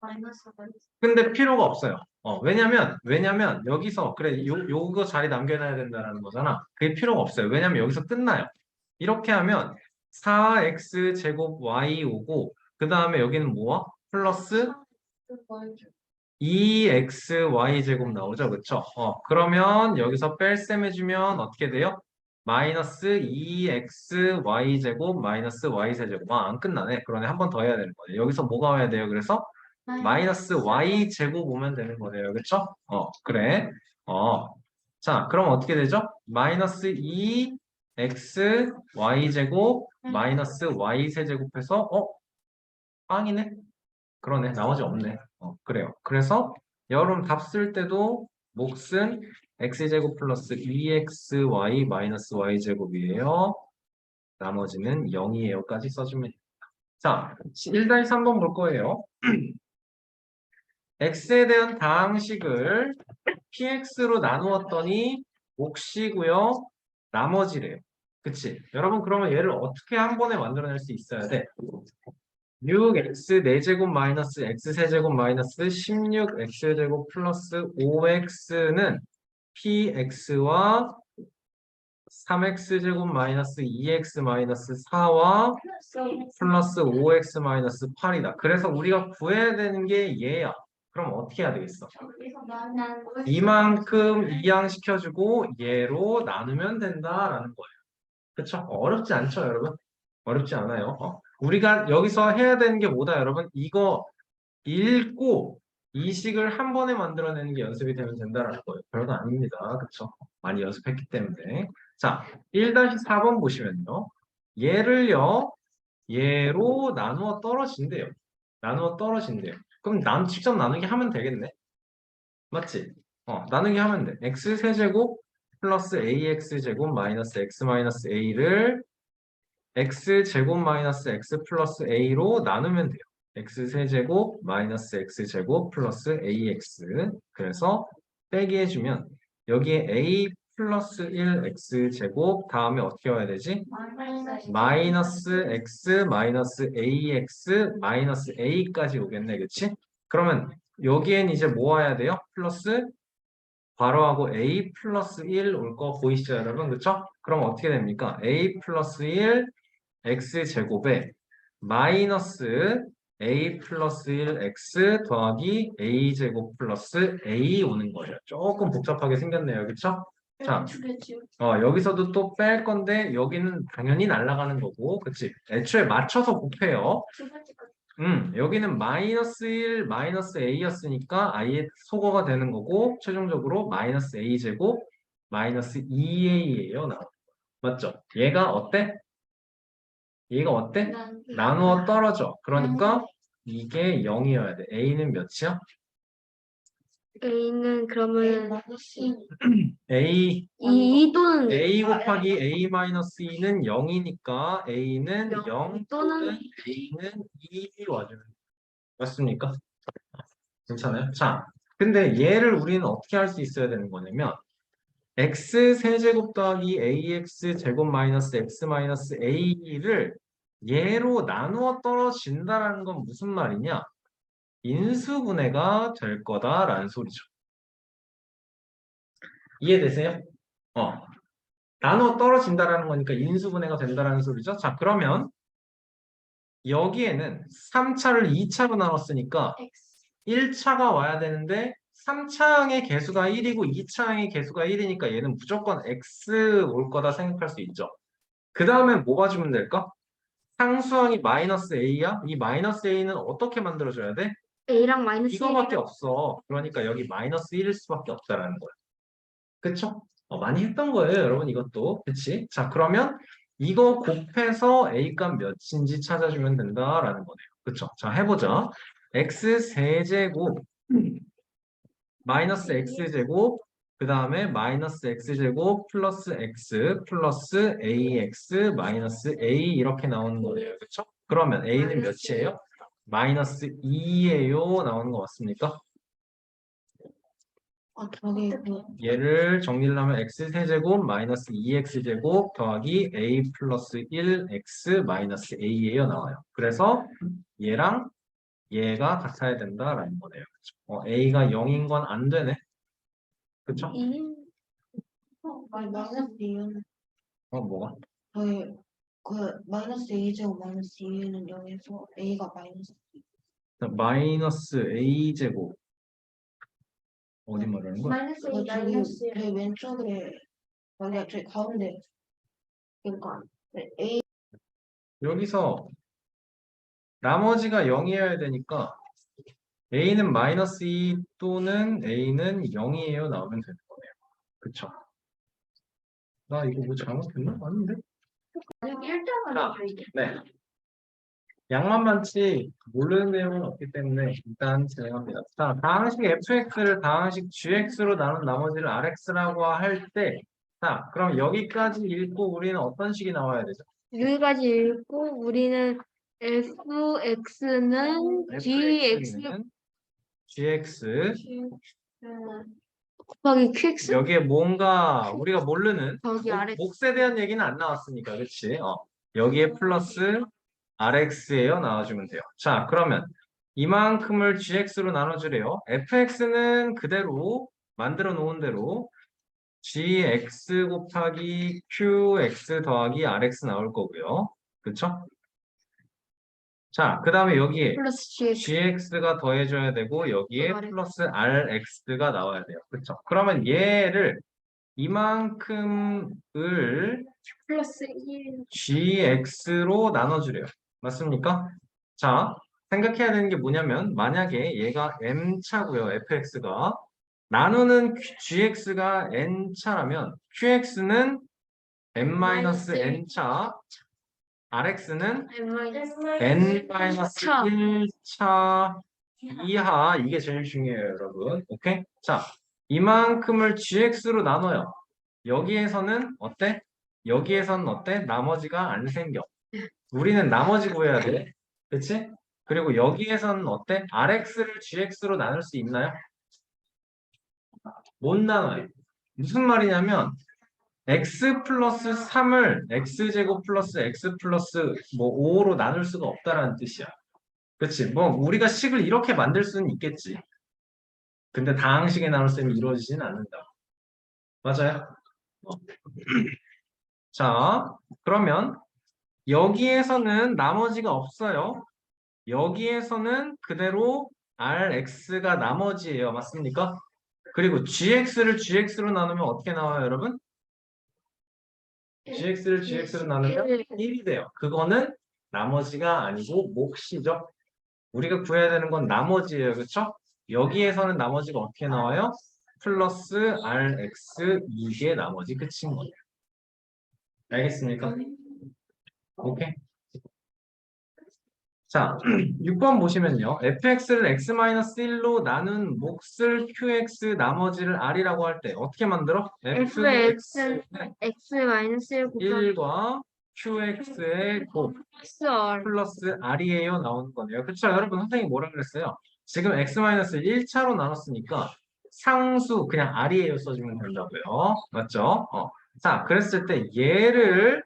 마이너스가 근데 필요가 없어요. 왜냐면 여기서 그래 요거 자리 남겨놔야 된다는 거잖아. 그게 필요가 없어요. 왜냐면 여기서 끝나요. 이렇게 하면 4x 제곱 y 오고 그 다음에 여기는 뭐야? 플러스 2xy 제곱 나오죠, 그쵸? 그러면 여기서 뺄셈 해주면 어떻게 돼요? 마이너스 2xy 제곱 마이너스 y 세제곱. 안 끝나네. 그러네. 한 번 더 해야 되는 거예요. 여기서 뭐가 와야 돼요? 그래서 마이너스 y 제곱 오면 되는 거네요. 그쵸? 그래. 자, 그럼 어떻게 되죠? 마이너스 2x y 제곱 마이너스 y 세제곱해서 빵이네? 그러네. 나머지 없네. 그래요. 그래서 여러분 답 쓸 때도 몫은 x제곱 플러스 2xy 마이너스 y제곱이에요. 나머지는 0이에요까지 써주면 됩니다. 자, 1-3번 볼 거예요. x에 대한 다항식을 px로 나누었더니 몫이고요. 나머지래요. 그치? 여러분 그러면 얘를 어떻게 한 번에 만들어낼 수 있어야 돼? 6x 4제곱 마이너스 x 세제곱 마이너스 16x제곱 플러스 5x는 px와 3x제곱 마이너스 2x 마이너스 4와 플러스 5x 마이너스 8이다. 그래서 우리가 구해야 되는 게 얘야. 그럼 어떻게 해야 되겠어? 이만큼 이항시켜주고 얘로 나누면 된다라는 거예요. 그쵸? 어렵지 않죠, 여러분? 어렵지 않아요. 우리가 여기서 해야 되는 게 뭐다, 여러분? 이거 읽고 이 식을 한 번에 만들어내는 게 연습이 되면 된다는 거예요. 별거 아닙니다. 그쵸? 많이 연습했기 때문에. 자, 1-4번 보시면요. 얘를요, 얘로 나누어 떨어진대요. 나누어 떨어진대요. 그럼 직접 나누기 하면 되겠네. 맞지? 나누기 하면 돼. x 세제곱 플러스 ax제곱 마이너스 x 마이너스 a를 x제곱 마이너스 x 플러스 a로 나누면 돼요. x 세제곱 마이너스 x제곱 플러스 ax. 그래서 빼기 해주면 여기에 a 플러스 1 x제곱 다음에 어떻게 와야 되지? 마이너스 x 마이너스 ax 마이너스 a까지 오겠네. 그치? 그러면 여기엔 이제 뭐 와야 돼요? 플러스 괄호하고 a 플러스 1 올 거 보이시죠, 여러분? 그쵸? 그럼 어떻게 됩니까? a 플러스 1 x제곱에 마이너스 a 플러스 1 x 더하기 a제곱 플러스 a 오는 거예요. 조금 복잡하게 생겼네요. 그쵸? 자, 여기서도 또 뺄 건데 여기는 당연히 날아가는 거고, 그치? 애초에 맞춰서 곱해요. 여기는 마이너스 1, 마이너스 a였으니까 i의 소거가 되는 거고, 최종적으로 마이너스 a제곱, 마이너스 2a예요. 맞죠? 얘가 어때? 얘가 어때? 나누어 떨어져. 그러니까 이게 0이어야 돼. a는 몇이야? A는 그러면 a 2 또는 a 곱하기 a 마이너스 2는 0이니까 a는 0 또는 또는 a는 2 와주는 맞습니까? 괜찮아요? 자, 근데 얘를 우리는 어떻게 할 수 있어야 되는 거냐면 x 세제곱 더하기 ax 제곱 마이너스 x 마이너스 a를 얘로 나누어 떨어진다라는 건 무슨 말이냐? 인수분해가 될 거다라는 소리죠. 이해되세요? 나누어 떨어진다라는 거니까 인수분해가 된다라는 소리죠. 자, 그러면 여기에는 3차를 2차로 나눴으니까 1차가 와야 되는데 3차항의 개수가 1이고 2차항의 개수가 1이니까 얘는 무조건 x 올 거다 생각할 수 있죠. 그 다음에 뭐가 주면 될까? 상수항이 마이너스 a야? 이 마이너스 a는 어떻게 만들어줘야 돼? A랑 마이너스 이거밖에 없어. 그러니까 여기 마이너스 1일 수밖에 없다라는 거야. 그쵸? 많이 했던 거예요, 여러분 이것도. 그치? 자, 그러면 이거 곱해서 a 값 몇인지 찾아주면 된다라는 거네요. 그쵸? 자, 해보자. x 세제곱 마이너스 x제곱 그 다음에 마이너스 x제곱 플러스 x 플러스 ax 마이너스 a 이렇게 나오는 거예요. 그쵸? 그러면 a는 몇이에요? 마이너스 2예요. 나오는 거 맞습니까? 저기 얘를 정리를 하면 x 세제곱 마이너스 2x제곱 더하기 a 플러스 1x 마이너스 a예요. 나와요. 그래서 얘랑 얘가 같아야 된다라는 거네요. 그쵸? a가 0인 건 안 되네. 그쵸? 마이너스 2는 뭐가? 저희 그 마이너스 2제곱 마이너스 2는 0에서 a가 마이너스 마이너스 a제곱 어디 말하는 거야? 저희 왼쪽에 여기가 저희 가운데 그러니까 a 여기서 나머지가 0이어야 되니까 a는 마이너스 2 또는 a는 0이에요. 나오면 되는 거네요. 그쵸? 나 이거 뭐 잘못했나? 아닌데? 자, 네. 양만 많지 모르는 내용은 없기 때문에 일단 진행합니다. 자, 다항식 fx를 다항식 gx로 나눈 나머지를 rx라고 할 때, 자, 그럼 여기까지 읽고 우리는 어떤 식이 나와야 되죠? 여기까지 읽고 우리는 fx는 gx fx는 gx 곱하기 qx 여기에 뭔가 우리가 모르는 더하기 rx. 몫에 대한 얘기는 안 나왔으니까, 그치? 여기에 플러스 rx예요. 나와주면 돼요. 자, 그러면 이만큼을 gx로 나눠주래요. fx는 그대로 만들어 놓은 대로 gx 곱하기 qx 더하기 rx 나올 거고요. 그쵸? 자, 그 다음에 여기에 플러스 gx gx가 더해져야 되고 여기에 RX. 플러스 rx가 나와야 돼요. 그쵸? 그러면 얘를 이만큼을 플러스 1 gx로 나눠주래요. 맞습니까? 자, 생각해야 되는 게 뭐냐면 만약에 얘가 m차고요. fx가 나누는 gx가 n차라면 qx는 n-n차, rx는 차. n-1차 이하. 이게 제일 중요해요, 여러분. 오케이? 자, 이만큼을 gx로 나눠요. 여기에서는 어때? 여기에서는 어때? 나머지가 안 생겨. 우리는 나머지 구해야 돼. 그치? 그리고 여기에서는 어때? rx를 gx로 나눌 수 있나요? 못 나눠요. 무슨 말이냐면 x 플러스 3을 x제곱 플러스 x 플러스 뭐 5로 나눌 수가 없다라는 뜻이야. 그치? 뭐 우리가 식을 이렇게 만들 수는 있겠지. 근데 다항식에 나눌 수 있는 이루어지지는 않는다. 맞아요? 자, 그러면 여기에서는 나머지가 없어요. 여기에서는 그대로 rx가 나머지예요. 맞습니까? 그리고 gx를 gx로 나누면 어떻게 나와요, 여러분? gx를 gx로 나누면 1이 돼요. 그거는 나머지가 아니고 몫이죠. 우리가 구해야 되는 건 나머지예요. 그렇죠? 여기에서는 나머지가 어떻게 나와요? 플러스 rx 이게 나머지 끝인 거예요. 알겠습니까? 오케이. 자, 6번 보시면요. fx를 x-1로 나눈 몫을 qx 나머지를 r이라고 할 때 어떻게 만들어? fx는 x 마이너스 1 곱하기 1과 qx의 곱 플러스 r 플러스 r이에요. 나오는 거네요. 그렇죠? 여러분 선생님이 뭐라 그랬어요? 지금 x-1차로 나눴으니까 상수 그냥 r이에요 써주면 된다고요. 맞죠? 자, 그랬을 때 얘를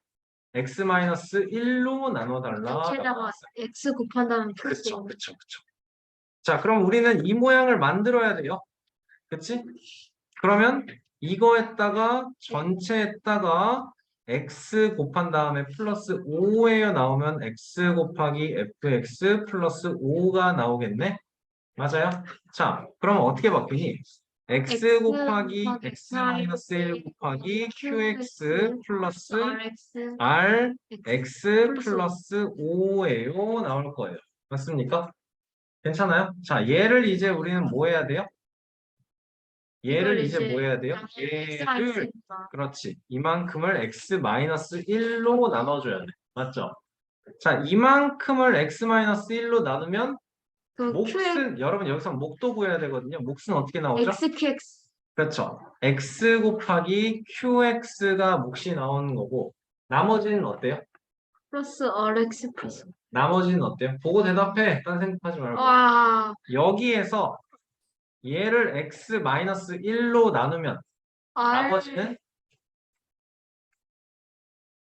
x-1로 나눠달라. 여기에다가 x 곱한 다음에 플러스 그쵸, 그쵸, 그쵸. 자, 그럼 우리는 이 모양을 만들어야 돼요. 그치? 그러면 이거에다가 전체에다가 x 곱한 다음에 플러스 5에요 나오면 x 곱하기 fx 플러스 5가 나오겠네? 맞아요? 자, 그러면 어떻게 바뀌니? x 곱하기 x-1 곱하기 qx 플러스 rx r x 플러스 5예요 나올 거예요. 맞습니까? 괜찮아요? 자, 얘를 이제 우리는 뭐 해야 돼요? 얘를 이제 뭐 해야 돼요? 얘를 그렇지. 이만큼을 x-1로 나눠줘야 돼. 맞죠? 자, 이만큼을 x-1로 나누면 그 몫은 여러분 여기서 목도 구해야 되거든요. 몫은 어떻게 나오죠? xqx 그렇죠. x 곱하기 qx가 몫이 나오는 거고 나머지는 어때요? 플러스 rx 플러스 나머지는 어때요? 보고 대답해. 딴 생각하지 말고. 와 여기에서 얘를 x-1로 나누면 나머지는?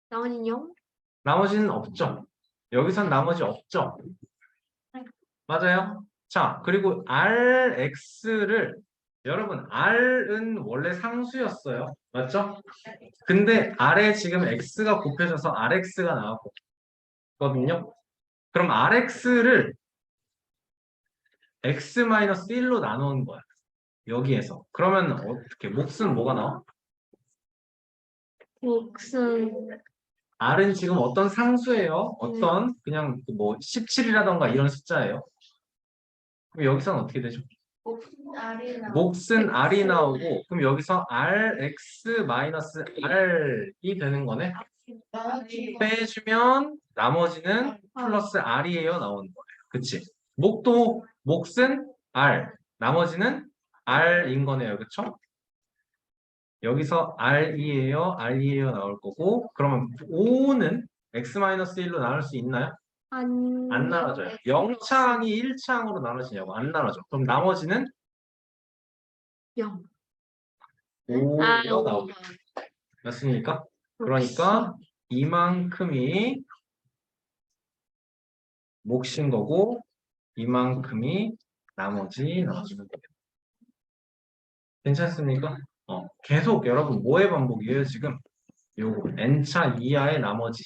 나머지는 0? 나머지는 없죠. 여기선 나머지 없죠. 맞아요? 자, 그리고 rx를 여러분 r은 원래 상수였어요. 맞죠? 근데 r에 지금 x가 곱해져서 rx가 나왔거든요. 그럼 rx를 x-1로 나누는 거야. 여기에서. 그러면 어떻게? 몫은 뭐가 나와? 몫은 r은 지금 어떤 상수예요? 어떤 그냥 뭐 17이라던가 이런 숫자예요. 그럼 여기서는 어떻게 되죠? 몫은 r이 나오고 그럼 여기서 rx-r이 되는 거네. 빼주면 나머지는 플러스 R이에요 나오는 거예요. 그치? 몫은 R, 나머지는 R인 거네요. 그쵸? 여기서 R이에요 나올 거고, 그러면 5는 X-1로 나눌 수 있나요? 안 나눠져요. 0창이 1창으로 나눠지냐고. 안 나눠져. 그럼 나머지는 0. 5요 나오고. 맞습니까? 그러니까 이만큼이 몫인 거고, 이만큼이 나머지 나눠주면 돼요. 괜찮습니까? 계속 여러분 뭐의 반복이에요 지금? 요거 n차 이하의 나머지.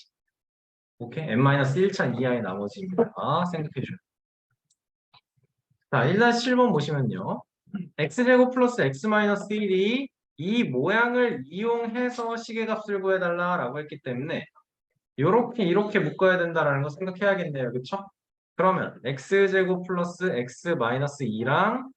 오케이? n-1차 이하의 나머지입니다. 생각해줘요. 자, 1-7번 보시면요. x제곱 플러스 x-1이 이 모양을 이용해서 시계값을 구해달라라고 했기 때문에 이렇게 묶어야 된다라는 거 생각해야겠네요. 그쵸? 그러면 x제곱 플러스 x-2랑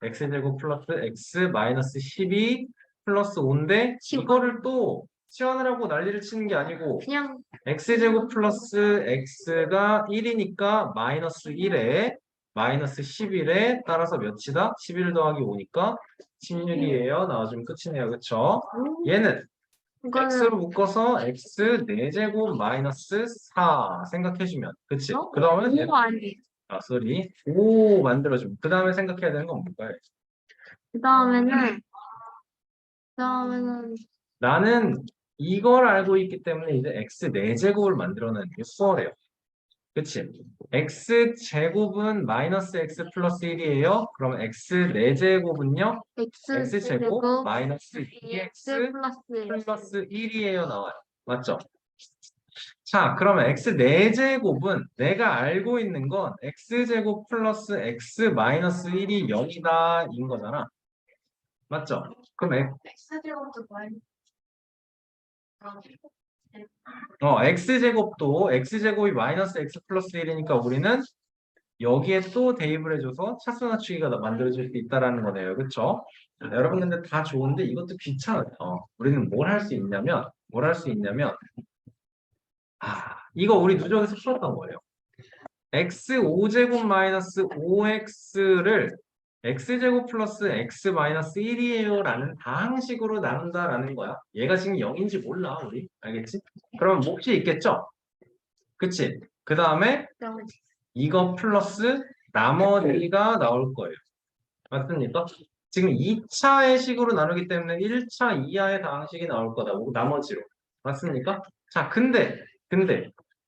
x제곱 플러스 x-12 플러스 5인데 이거를 또 치환을 하고 난리를 치는 게 아니고 그냥 x제곱 플러스 x가 1이니까 마이너스 1에 마이너스 11에 따라서 몇이다? 11 더하기 5니까 16이에요. 나와주면 끝이네요. 그쵸? 얘는 이거는 x로 묶어서 x 4제곱 마이너스 4 생각해주면 그치? 그 다음에 얘는 5가 아니에요. 쏘리 5 만들어주면 그 다음에 생각해야 되는 건 뭘까요? 그다음에는 나는 이걸 알고 있기 때문에 이제 x 4제곱을 만들어내는 게 수월해요. 그치? x제곱은 마이너스 x 플러스 1이에요. 그럼 x 4제곱은요? x제곱 마이너스 2x 플러스 1이에요. 나와요. 맞죠? 자, 그러면 x 4제곱은 내가 알고 있는 건 x제곱 플러스 x 마이너스 1이 0이다 인 거잖아. 맞죠? 그럼 x제곱도 x제곱이 마이너스 x 플러스 1이니까 우리는 여기에 또 대입을 해줘서 차수 낮추기가 만들어질 수 있다라는 거네요. 그쵸? 여러분 근데 다 좋은데 이것도 귀찮아요. 우리는 뭘 할 수 있냐면 이거 우리 누적에서 풀었던 거예요. x 5제곱 마이너스 5x를 x제곱 플러스 x 마이너스 1이에요 라는 다항식으로 나눈다라는 거야. 얘가 지금 0인지 몰라 우리. 알겠지? 그러면 몫이 있겠죠? 그치? 그 다음에 이거 플러스 나머지가 나올 거예요. 맞습니까? 지금 2차의 식으로 나누기 때문에 1차 이하의 다항식이 나올 거다. 나머지로. 맞습니까? 자, 근데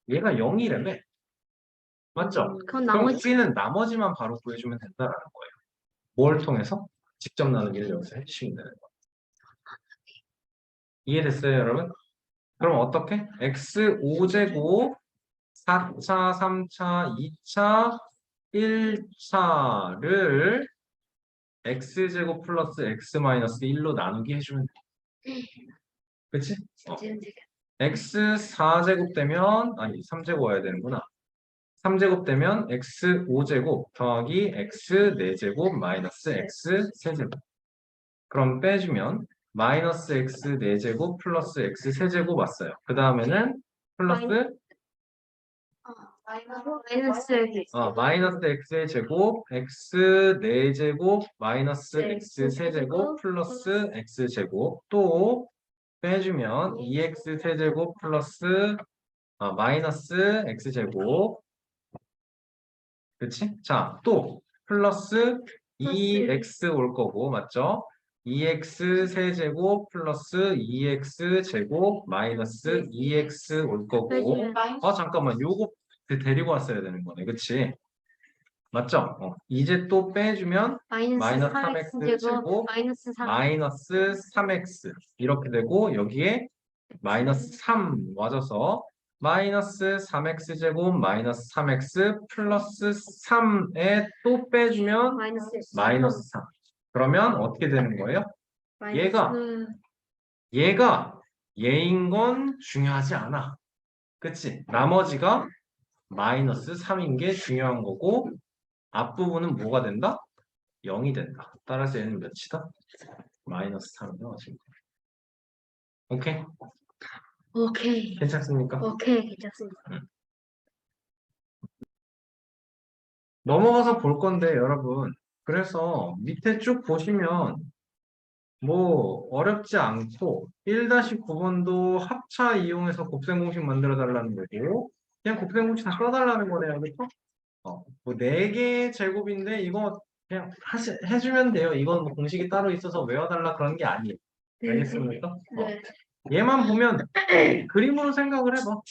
얘가 0이라며. 맞죠? 그건 그럼 나머지 우리는 나머지만 바로 구해주면 된다라는 거예요. 뭘 통해서? 직접 나누기를 여기서 해주시면 되는 거예요. 이해됐어요, 여러분? 그럼 어떻게? x 5제곱 4차, 3차, 2차, 1차를 x제곱 플러스 x 마이너스 1로 나누기 해주면 돼. 그치? x 4제곱 되면, 아니, 3제곱 와야 되는구나. 3제곱 되면 x 5제곱 더하기 x 4제곱 마이너스 x 세제곱. 그럼 빼주면 마이너스 x 4제곱 플러스 x 세제곱 왔어요. 그 다음에는 플러스 마이너스 x의 제곱, x 4제곱, 마이너스 x 세제곱, 플러스 x 제곱. 또 빼주면 2x 세제곱 플러스 마이너스 x 제곱. 그치? 자, 또 플러스 2x 올 거고, 맞죠? 2x 세제곱 플러스 2x 제곱 마이너스 2x 올 거고. 잠깐만, 요거 데리고 왔어야 되는 거네. 그치? 맞죠? 이제 또 빼주면 마이너스 3x 제곱 마이너스 3x 이렇게 되고 여기에 마이너스 3 와줘서 마이너스 3x 제곱 마이너스 3x 플러스 3에 또 빼주면 마이너스 3. 그러면 어떻게 되는 거예요? 얘가 얘인 건 중요하지 않아. 그치? 나머지가 마이너스 3인 게 중요한 거고 앞부분은 뭐가 된다? 0이 된다. 따라서 얘는 몇이다? 마이너스 3이요. 지금. 오케이? 오케이. 괜찮습니까? 오케이, 괜찮습니다. 넘어가서 볼 건데 여러분 그래서 밑에 쭉 보시면 뭐 어렵지 않고 1-9번도 합차 이용해서 곱셈 공식 만들어 달라는 거고 그냥 곱셈 공식 다 써달라는 거네요. 그렇죠? 뭐 4개 제곱인데 이거 그냥 해주면 돼요. 이건 뭐 공식이 따로 있어서 외워달라 그런 게 아니에요. 알겠습니까? 네. 얘만 보면 그림으로 생각을 해봐.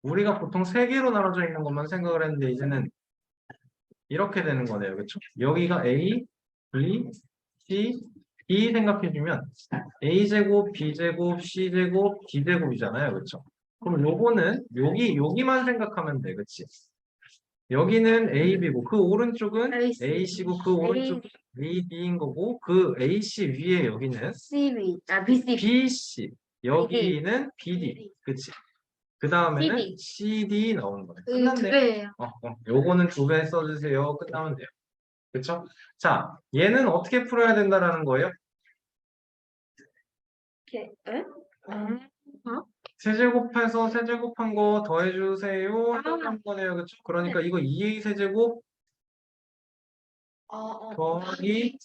우리가 보통 3개로 나눠져 있는 것만 생각을 했는데 이제는 이렇게 되는 거네요. 그렇죠? 여기가 A, B, C, D 생각해주면 A제곱, B제곱, C제곱, D제곱이잖아요. 그렇죠? 그럼 요거는 여기만 생각하면 돼. 그치? 여기는 A, B고 그 오른쪽은 AC. AC고 그 오른쪽은 A, D인 거고 그 AC 위에 여기는 CB, BC, BC 여기는 BD. 그치? 그 다음에는 CD. CD 나오는 거예요. 두 끝났네. 배예요. 요거는 2배 써주세요. 끝나면 돼요. 그쵸? 자, 얘는 어떻게 풀어야 된다라는 거예요? 이렇게, 에? 세제곱해서 세제곱한 거 더해주세요. 하는 거네요. 그쵸? 그러니까 이거 2a 세제곱 더하기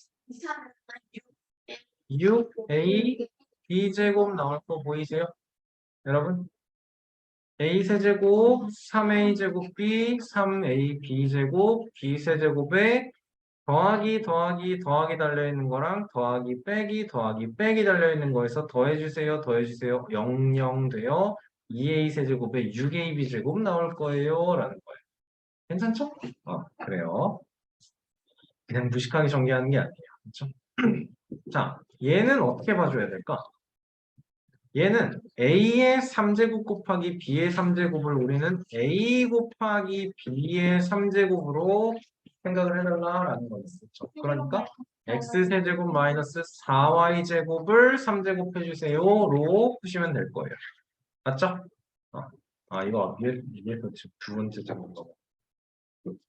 6a b제곱 나올 거 보이세요? 여러분? a 세제곱 3a 제곱 b 3a b제곱 b 세제곱에 더하기 더하기 더하기 달려있는 거랑 더하기 빼기 더하기 빼기 달려있는 거에서 더해주세요 더해주세요 00 돼요 2a 세제곱에 6a b제곱 나올 거예요 라는 거예요. 괜찮죠? 그래요. 그냥 무식하게 전개하는 게 아니에요. 그렇죠? 자, 얘는 어떻게 봐줘야 될까? 얘는 a의 3제곱 곱하기 b의 3제곱을 우리는 a 곱하기 b의 3제곱으로 생각을 해달라라는 거였죠. 그러니까 x세제곱 마이너스 4y제곱을 3제곱 해주세요로 푸시면 될 거예요. 맞죠? 이거 위에서 두 번째 적은 거.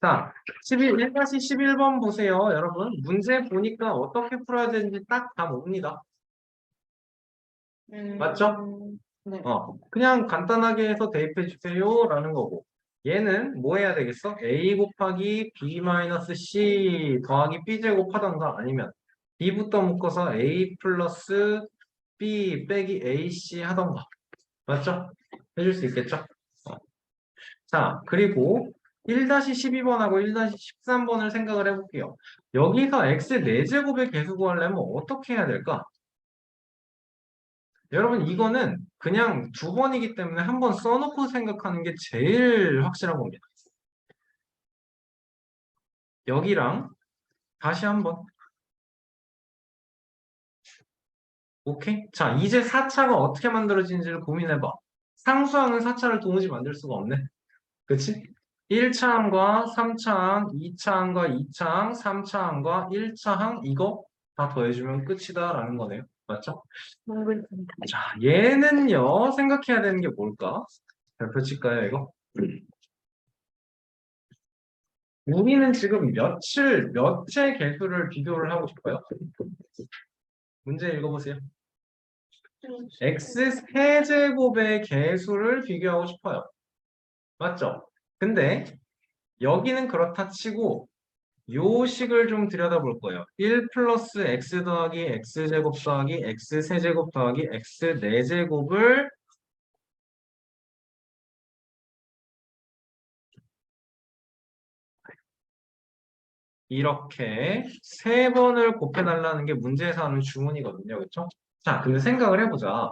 자, 1-11번 보세요. 여러분, 문제 보니까 어떻게 풀어야 되는지 딱 다 옵니다. 맞죠? 네. 그냥 간단하게 해서 대입해 주세요 라는 거고 얘는 뭐 해야 되겠어? a 곱하기 b 마이너스 c 더하기 b제곱 하던가 아니면 b부터 묶어서 a 플러스 b 빼기 ac 하던가 맞죠? 해줄 수 있겠죠? 자 그리고 1-12번하고 1-13번을 생각을 해볼게요. 여기서 x 4제곱의 개수 구하려면 어떻게 해야 될까? 여러분 이거는 그냥 2번이기 때문에 한번 써놓고 생각하는 게 제일 확실한 겁니다. 여기랑 다시 한번 오케이? 자 이제 4차가 어떻게 만들어지는지를 고민해봐. 상수항은 4차를 도무지 만들 수가 없네. 그치? 1차항과 3차항, 2차항과 2차항, 3차항과 1차항 이거 다 더해주면 끝이다 라는 거네요. 맞죠? 자, 얘는요, 생각해야 되는 게 뭘까? 별표 칠까요, 이거? 우리는 지금 몇의 개수를 비교를 하고 싶어요? 문제 읽어보세요. x 세제곱의 개수를 비교하고 싶어요. 맞죠? 근데 여기는 그렇다 치고 요 식을 좀 들여다볼 거예요. 1 플러스 x 더하기 x제곱 더하기 x 세제곱 더하기 x 4제곱을 이렇게 3번을 곱해달라는 게 문제에서 하는 주문이거든요. 그렇죠? 자, 근데 생각을 해보자.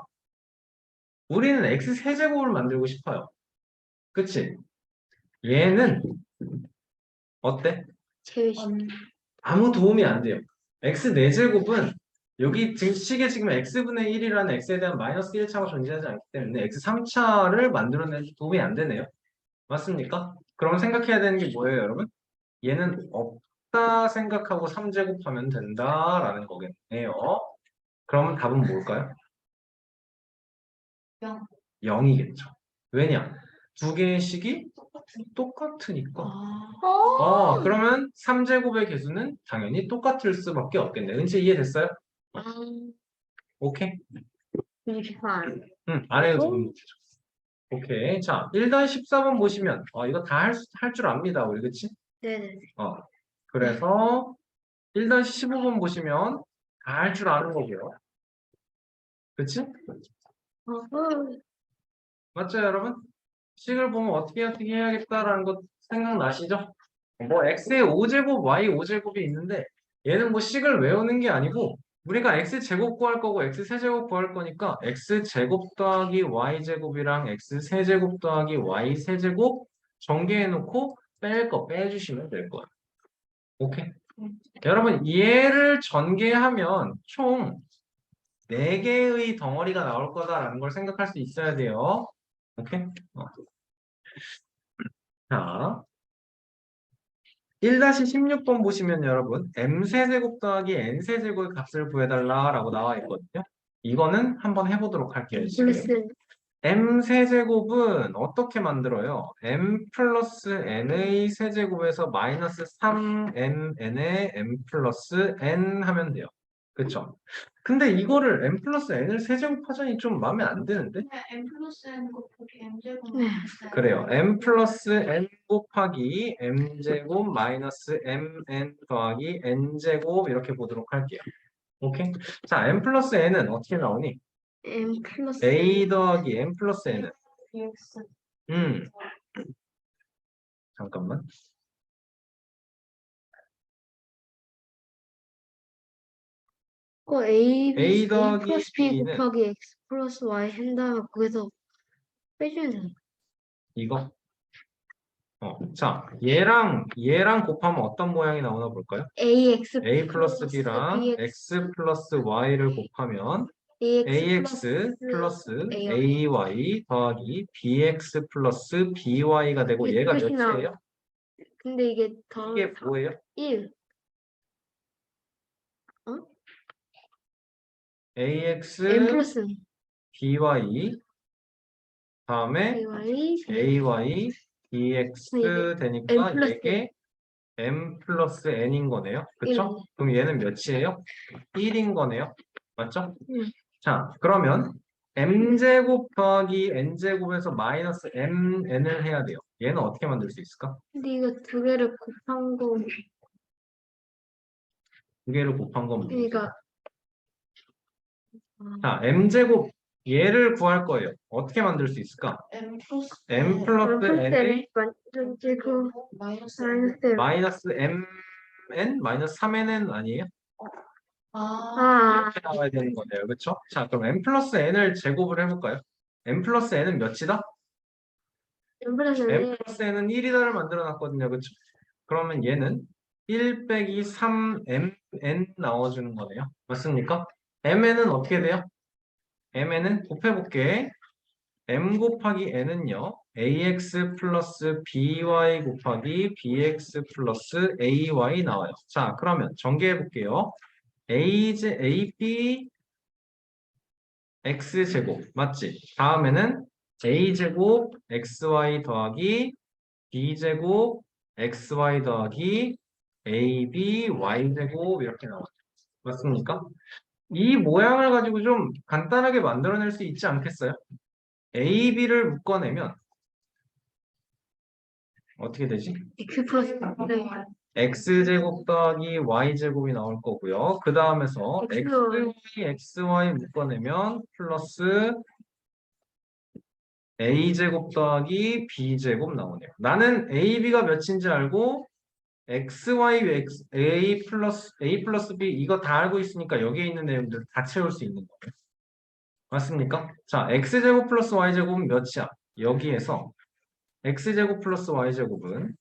우리는 x 세제곱을 만들고 싶어요. 그치? 얘는 어때? 제일 아무 도움이 안 돼요. x 4제곱은 여기 식에 지금 x분의 1이라는 x에 대한 마이너스 1차가 존재하지 않기 때문에 x 3차를 만들어내는 데 도움이 안 되네요. 맞습니까? 그럼 생각해야 되는 게 뭐예요, 여러분? 얘는 없다 생각하고 3제곱하면 된다라는 거겠네요. 그럼 답은 뭘까요? 0. 0이겠죠. 왜냐? 두 개의 식이 똑같으니까. 그러면 3제곱의 개수는 당연히 똑같을 수밖에 없겠네. 은채 이해됐어요? 오케이. 28. 안 해도 그리고? 되는 문제죠. 오케이. 자, 1-14번 보시면, 이거 다 할 줄 압니다. 우리, 그치? 네네네. 그래서 1-15번 보시면 다 할 줄 아는 거고요. 그치? 맞죠, 여러분? 식을 보면 어떻게 해야겠다라는 거 생각나시죠? 뭐 x의 5제곱, y 5제곱이 있는데 얘는 뭐 식을 외우는 게 아니고 우리가 x제곱 구할 거고 x세제곱 구할 거니까 x제곱 더하기 y제곱이랑 x세제곱 더하기 y세제곱 전개해 놓고 뺄 거 빼주시면 될 거예요. 오케이? 여러분 얘를 전개하면 총 4개의 덩어리가 나올 거다라는 걸 생각할 수 있어야 돼요. 오케이? 자, 1-16번 보시면 여러분 m세제곱 더하기 n세제곱의 값을 구해달라라고 나와 있거든요. 이거는 한번 해보도록 할게요. 지금. 플러스 m세제곱은 어떻게 만들어요? m 플러스 n의 세제곱에서 마이너스 3mn의 m 플러스 n 하면 돼요. 그쵸? 근데 이거를 m 플러스 n을 세제곱하자니 좀 마음에 안 드는데? M 플러스 N 곱하기 M 제곱 네. 그래요. m 플러스 n 곱하기 m 제곱 마이너스 mn 더하기 n 제곱 이렇게 보도록 할게요. 오케이? 자, m 플러스 n은 어떻게 나오니? M 플러스 a 더하기 m 플러스 n은 BX 잠깐만. A 더하기 플러스 B B는 곱하기 X 플러스 Y 한 다음에 거기서 빼주면 되잖아. 이거. 자, 얘랑 곱하면 어떤 모양이 나오나 볼까요? AX a 플러스 b랑 BX x 플러스 y를 곱하면 AX ax 플러스 AY. ay 더하기 bx 플러스 by가 되고 이게 얘가 끝이 나- 몇이에요? 근데 이게 더 이게 뭐예요? 1. ax M 플러스 by 다음에 AY ay dx 이게 되니까 M 플러스 이게 m 플러스 n인 거네요. 그쵸? 그럼 얘는 몇이에요? 1인 거네요. 맞죠? 자, 그러면 m제곱 더하기 n제곱에서 마이너스 mn을 해야 돼요. 얘는 어떻게 만들 수 있을까? 근데 이거 두 개를 곱한 거 두 개를 곱한 건 뭐예요? 그러니까 자, m제곱 얘를 구할 거예요. 어떻게 만들 수 있을까? M 플러스 m 플러스 n의 완전 제곱 마이너스 마이너스 마이너스 mn 마이너스 3n은 아니에요? 이렇게 나와야 되는 거네요. 그렇죠? 자, 그럼 m 플러스 n을 제곱을 해볼까요? m 플러스 n은 몇이다? M 플러스 m 플러스 n은 1이다를 만들어 놨거든요. 그렇죠? 그러면 얘는 1 빼기 3mn 나와주는 거네요. 맞습니까? mn은 어떻게 돼요? mn은 곱해볼게. m 곱하기 n은요. ax 플러스 by 곱하기 bx 플러스 ay 나와요. 자, 그러면 전개해볼게요. ab x제곱 맞지? 다음에는 a제곱 xy 더하기 b제곱 xy 더하기 ab y제곱 이렇게 나와요. 맞습니까? 이 모양을 가지고 좀 간단하게 만들어낼 수 있지 않겠어요? a, b를 묶어내면 어떻게 되지? X 플러스 x제곱 더하기 y제곱이 나올 거고요. 그 다음에서 xy 묶어내면 플러스 a제곱 더하기 b제곱 나오네요. 나는 ab가 몇인지 알고 a 플러스 b 이거 다 알고 있으니까 여기에 있는 내용들 다 채울 수 있는 거예요. 맞습니까? 자, x제곱 플러스 y제곱은 몇이야? 여기에서 x제곱 플러스 y제곱은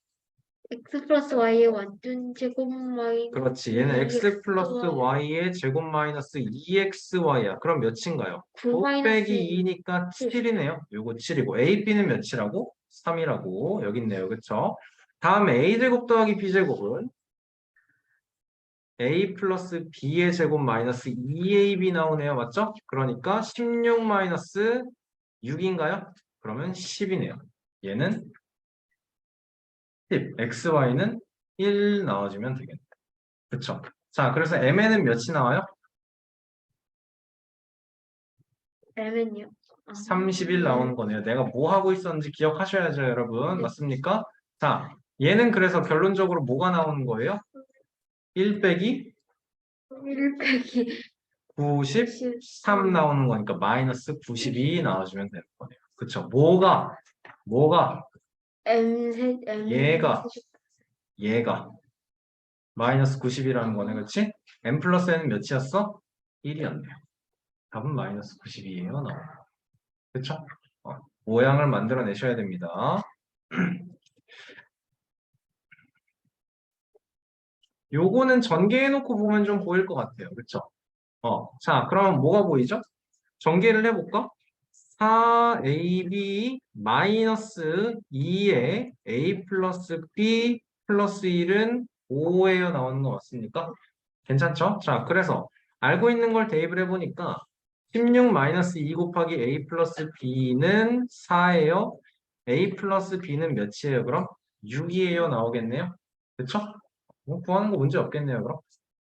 X 플러스 Y의 완전 제곱 마이너스 그렇지. 얘는 x 플러스 y의 제곱 마이너스 2xy야. 그럼 몇인가요? 5 빼기 2니까 7이네요. 요거 7이고 a, b는 몇이라고? 3이라고 여기 있네요. 그쵸? 다음에 a제곱 더하기 b제곱은 a 플러스 b의 제곱 마이너스 2ab 나오네요. 맞죠? 그러니까 16 마이너스 6인가요? 그러면 10이네요. 얘는 10, xy는 1 나와주면 되겠네요. 그쵸? 자, 그래서 mn은 몇이 나와요? M은요? 31 나오는 거네요. 내가 뭐 하고 있었는지 기억하셔야죠, 여러분. 네. 맞습니까? 자, 얘는 그래서 결론적으로 뭐가 나오는 거예요? 1 빼기 1 빼기 93 나오는 거니까 마이너스 92 나와주면 되는 거네요. 그쵸? 뭐가 M 얘가 마이너스 90이라는 거네, 그렇지? n 플러스 n은 몇이었어? 1이었네요. 답은 마이너스 92예요, 나와요. 그쵸? 모양을 만들어내셔야 됩니다. 요거는 전개해놓고 보면 좀 보일 것 같아요. 그쵸? 자, 그럼 뭐가 보이죠? 전개를 해볼까? 4ab 마이너스 2에 a 플러스 b 플러스 1은 5예요 나오는 거 맞습니까? 괜찮죠? 자, 그래서 알고 있는 걸 대입을 해보니까 16 마이너스 2 곱하기 a 플러스 b는 4예요. a 플러스 b는 몇이에요, 그럼? 6이에요 나오겠네요. 그쵸? 뭐 구하는 거 문제 없겠네요, 그럼.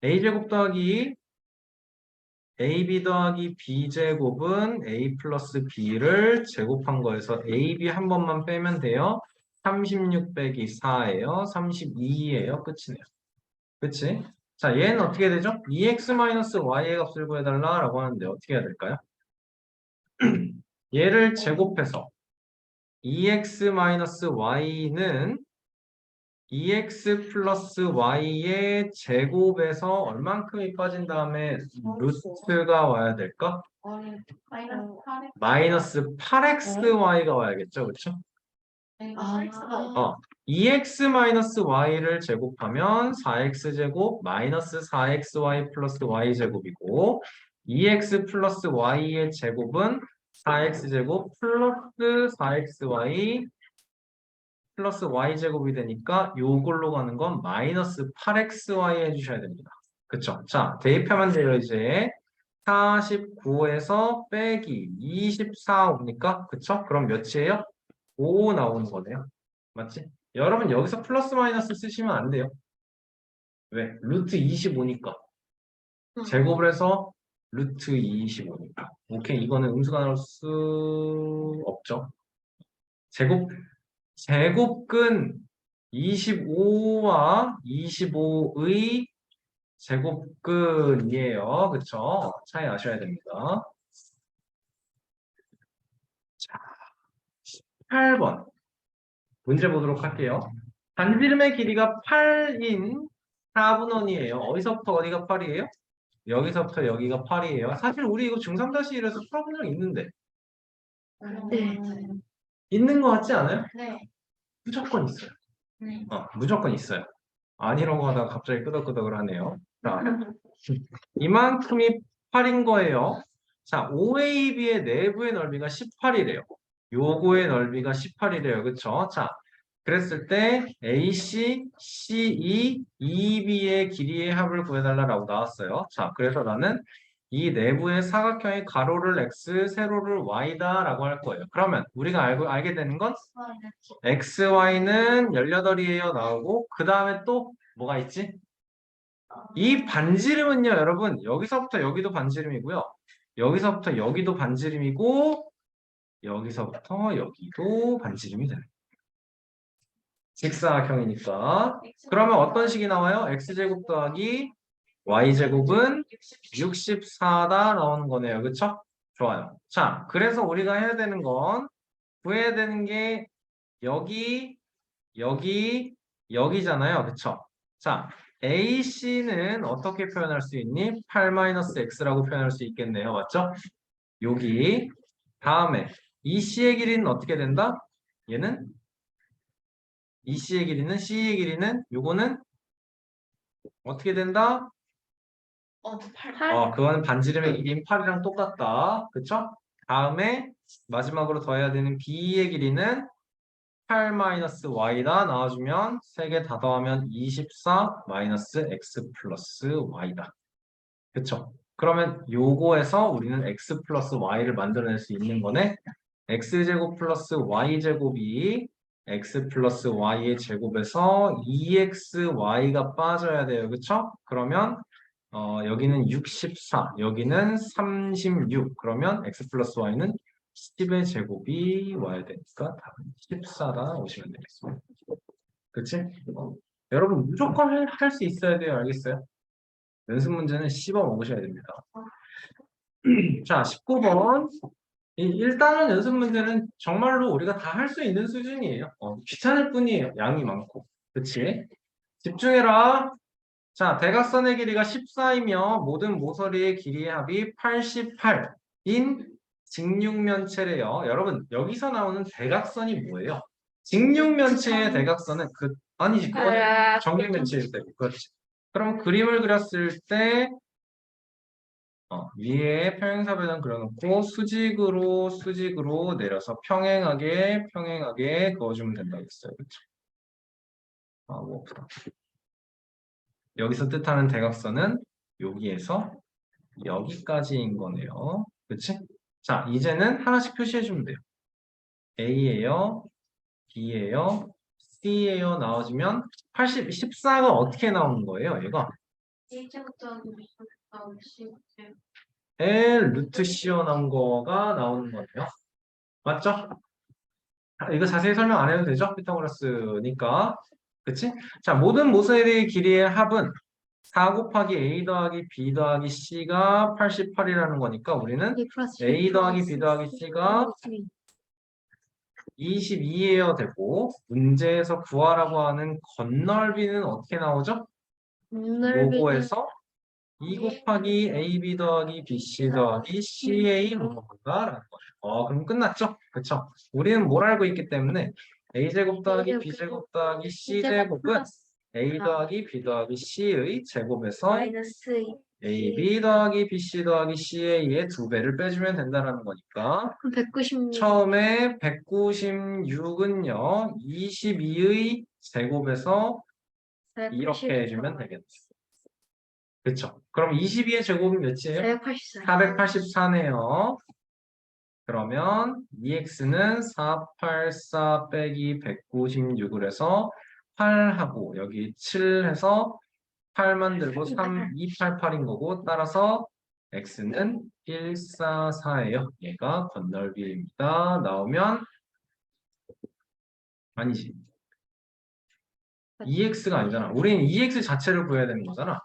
a제곱 더하기 ab 더하기 b제곱은 a 플러스 b를 제곱한 거에서 ab 한 번만 빼면 돼요. 36 빼기 4예요. 32예요. 끝이네요. 그치? 자, 얘는 어떻게 되죠? 2x-y의 값을 구해달라라고 하는데 어떻게 해야 될까요? 얘를 제곱해서 2x-y는 2x 플러스 y의 제곱에서 얼만큼이 빠진 다음에 루트가 와야 될까? 아니, 마이너스 8xy가 와야겠죠, 그렇죠? 아, 2x-y를 제곱하면 4x제곱 마이너스 4xy 플러스 y제곱이고 2x 플러스 y의 제곱은 4x제곱 플러스 4xy 플러스 y제곱이 되니까 요걸로 가는 건 마이너스 8xy 해주셔야 됩니다. 그쵸? 자, 대입하면 돼요, 이제. 49에서 빼기 24 옵니까? 그쵸? 그럼 몇이에요? 5 나오는 거네요. 맞지? 여러분 여기서 플러스 마이너스 쓰시면 안 돼요. 왜? 루트 25니까. 제곱을 해서 루트 25니까. 오케이, 이거는 음수가 나올 수 없죠. 제곱근 25와 25의 제곱근이에요. 그쵸? 차이 아셔야 됩니다. 자, 8번. 문제 보도록 할게요. 반지름의 길이가 8인 4분원이에요. 어디서부터 어디가 8이에요? 여기서부터 여기가 8이에요. 사실 우리 이거 중3-1에서 풀어본 적 있는데. 네. 있는 거 같지 않아요? 네. 무조건 있어요. 네. 무조건 있어요. 아니라고 하다가 갑자기 끄덕끄덕을 하네요. 자, 이만큼이 8인 거예요. 자, OAB의 내부의 넓이가 18이래요. 요거의 넓이가 18이래요. 그쵸? 자, 그랬을 때 AC, CE, EB의 길이의 합을 구해달라고 나왔어요. 자, 그래서 나는 이 내부의 사각형의 가로를 X, 세로를 Y다 라고 할 거예요. 그러면 우리가 알게 되는 건 XY는 18이에요 나오고 그 다음에 또 뭐가 있지? 이 반지름은요, 여러분, 여기서부터 여기도 반지름이고요. 여기서부터 여기도 반지름이고, 여기서부터 여기도 반지름이 되는 거예요. 직사각형이니까. 그러면 어떤 식이 나와요? x제곱 더하기 y제곱은 64다 나오는 거네요. 그쵸? 좋아요. 자, 그래서 우리가 해야 되는 건, 구해야 되는 게 여기, 여기, 여기잖아요. 그쵸? 자, AC는 어떻게 표현할 수 있니? 8-x라고 표현할 수 있겠네요. 맞죠? 여기 다음에 EC의 길이는 어떻게 된다? 얘는 EC의 길이는 C의 길이는 요거는 어떻게 된다? 8. 그거는 반지름의 길이인 8이랑 똑같다. 그쵸? 다음에 마지막으로 더해야 되는 B의 길이는 8-y다 나와주면 3개 다 더하면 24 x 플러스 y다. 그쵸? 그러면 요거에서 우리는 x 플러스 y를 만들어낼 수 있는 거네. x제곱 플러스 y제곱이 x 플러스 y의 제곱에서 2xy가 빠져야 돼요. 그쵸? 그러면 여기는 64, 여기는 36. 그러면 x 플러스 y는 10의 제곱이 와야 되니까 답은 14다 오시면 되겠습니다. 그치? 여러분 무조건 할 수 있어야 돼요. 알겠어요? 연습 문제는 씹어 먹으셔야 됩니다. 자, 19번. 일단은 연습 문제는 정말로 우리가 다 할 수 있는 수준이에요. 귀찮을 뿐이에요. 양이 많고. 그치? 집중해라. 자, 대각선의 길이가 14이며 모든 모서리의 길이의 합이 88인 직육면체래요. 여러분, 여기서 나오는 대각선이 뭐예요? 직육면체의 대각선은 아니지, 그거는 정육면체일 때고. 그렇지. 그럼 그림을 그렸을 때 위에 평행사변을 그려놓고 수직으로 내려서 평행하게 그어주면 된다고 했어요. 그렇죠? 무엇보다. 여기서 뜻하는 대각선은 여기에서 여기까지인 거네요. 그치? 자, 이제는 하나씩 표시해주면 돼요. A예요, B예요, C예요 나와주면 14가 어떻게 나오는 거예요? 얘가 L 루트 C어 나온 거가 나오는 거네요. 맞죠? 이거 자세히 설명 안 해도 되죠? 피타고라스니까. 그치? 자, 모든 모서리의 길이의 합은 4 곱하기 A 더하기 B 더하기 C가 88이라는 거니까 우리는 A 더하기 B 더하기 C가 22예요 되고 문제에서 구하라고 하는 건널비는 어떻게 나오죠? 요거에서 2 곱하기 AB 더하기 BC 더하기 CA 뭐가라는 거예요. 그럼 끝났죠? 그쵸? 우리는 뭘 알고 있기 때문에 A제곱 더하기 B제곱 더하기 C제곱은 A 더하기 B 더하기 C의 제곱에서 마이너스 AB 더하기 BC 더하기 CA의 2배를 빼주면 된다는 거니까 196. 처음에 196은요 22의 제곱에서 이렇게 해주면 되겠죠. 그쵸? 그럼 22의 제곱은 몇이에요? 484. 484네요. 그러면 2x는 484 빼기 196을 해서 8하고 여기 7 해서 8 만들고 3, 288인 거고 따라서 x는 144예요. 얘가 건널비입니다. 나오면 아니지. 2x가 아니잖아. 우리는 2x 자체를 구해야 되는 거잖아.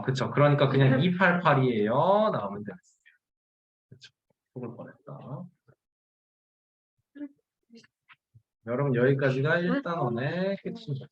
그쵸. 그러니까 그냥 288이에요. 나오면 되겠습니다. 그쵸. 속을 뻔했다. 여러분 여기까지가 1단원의 끝입니다.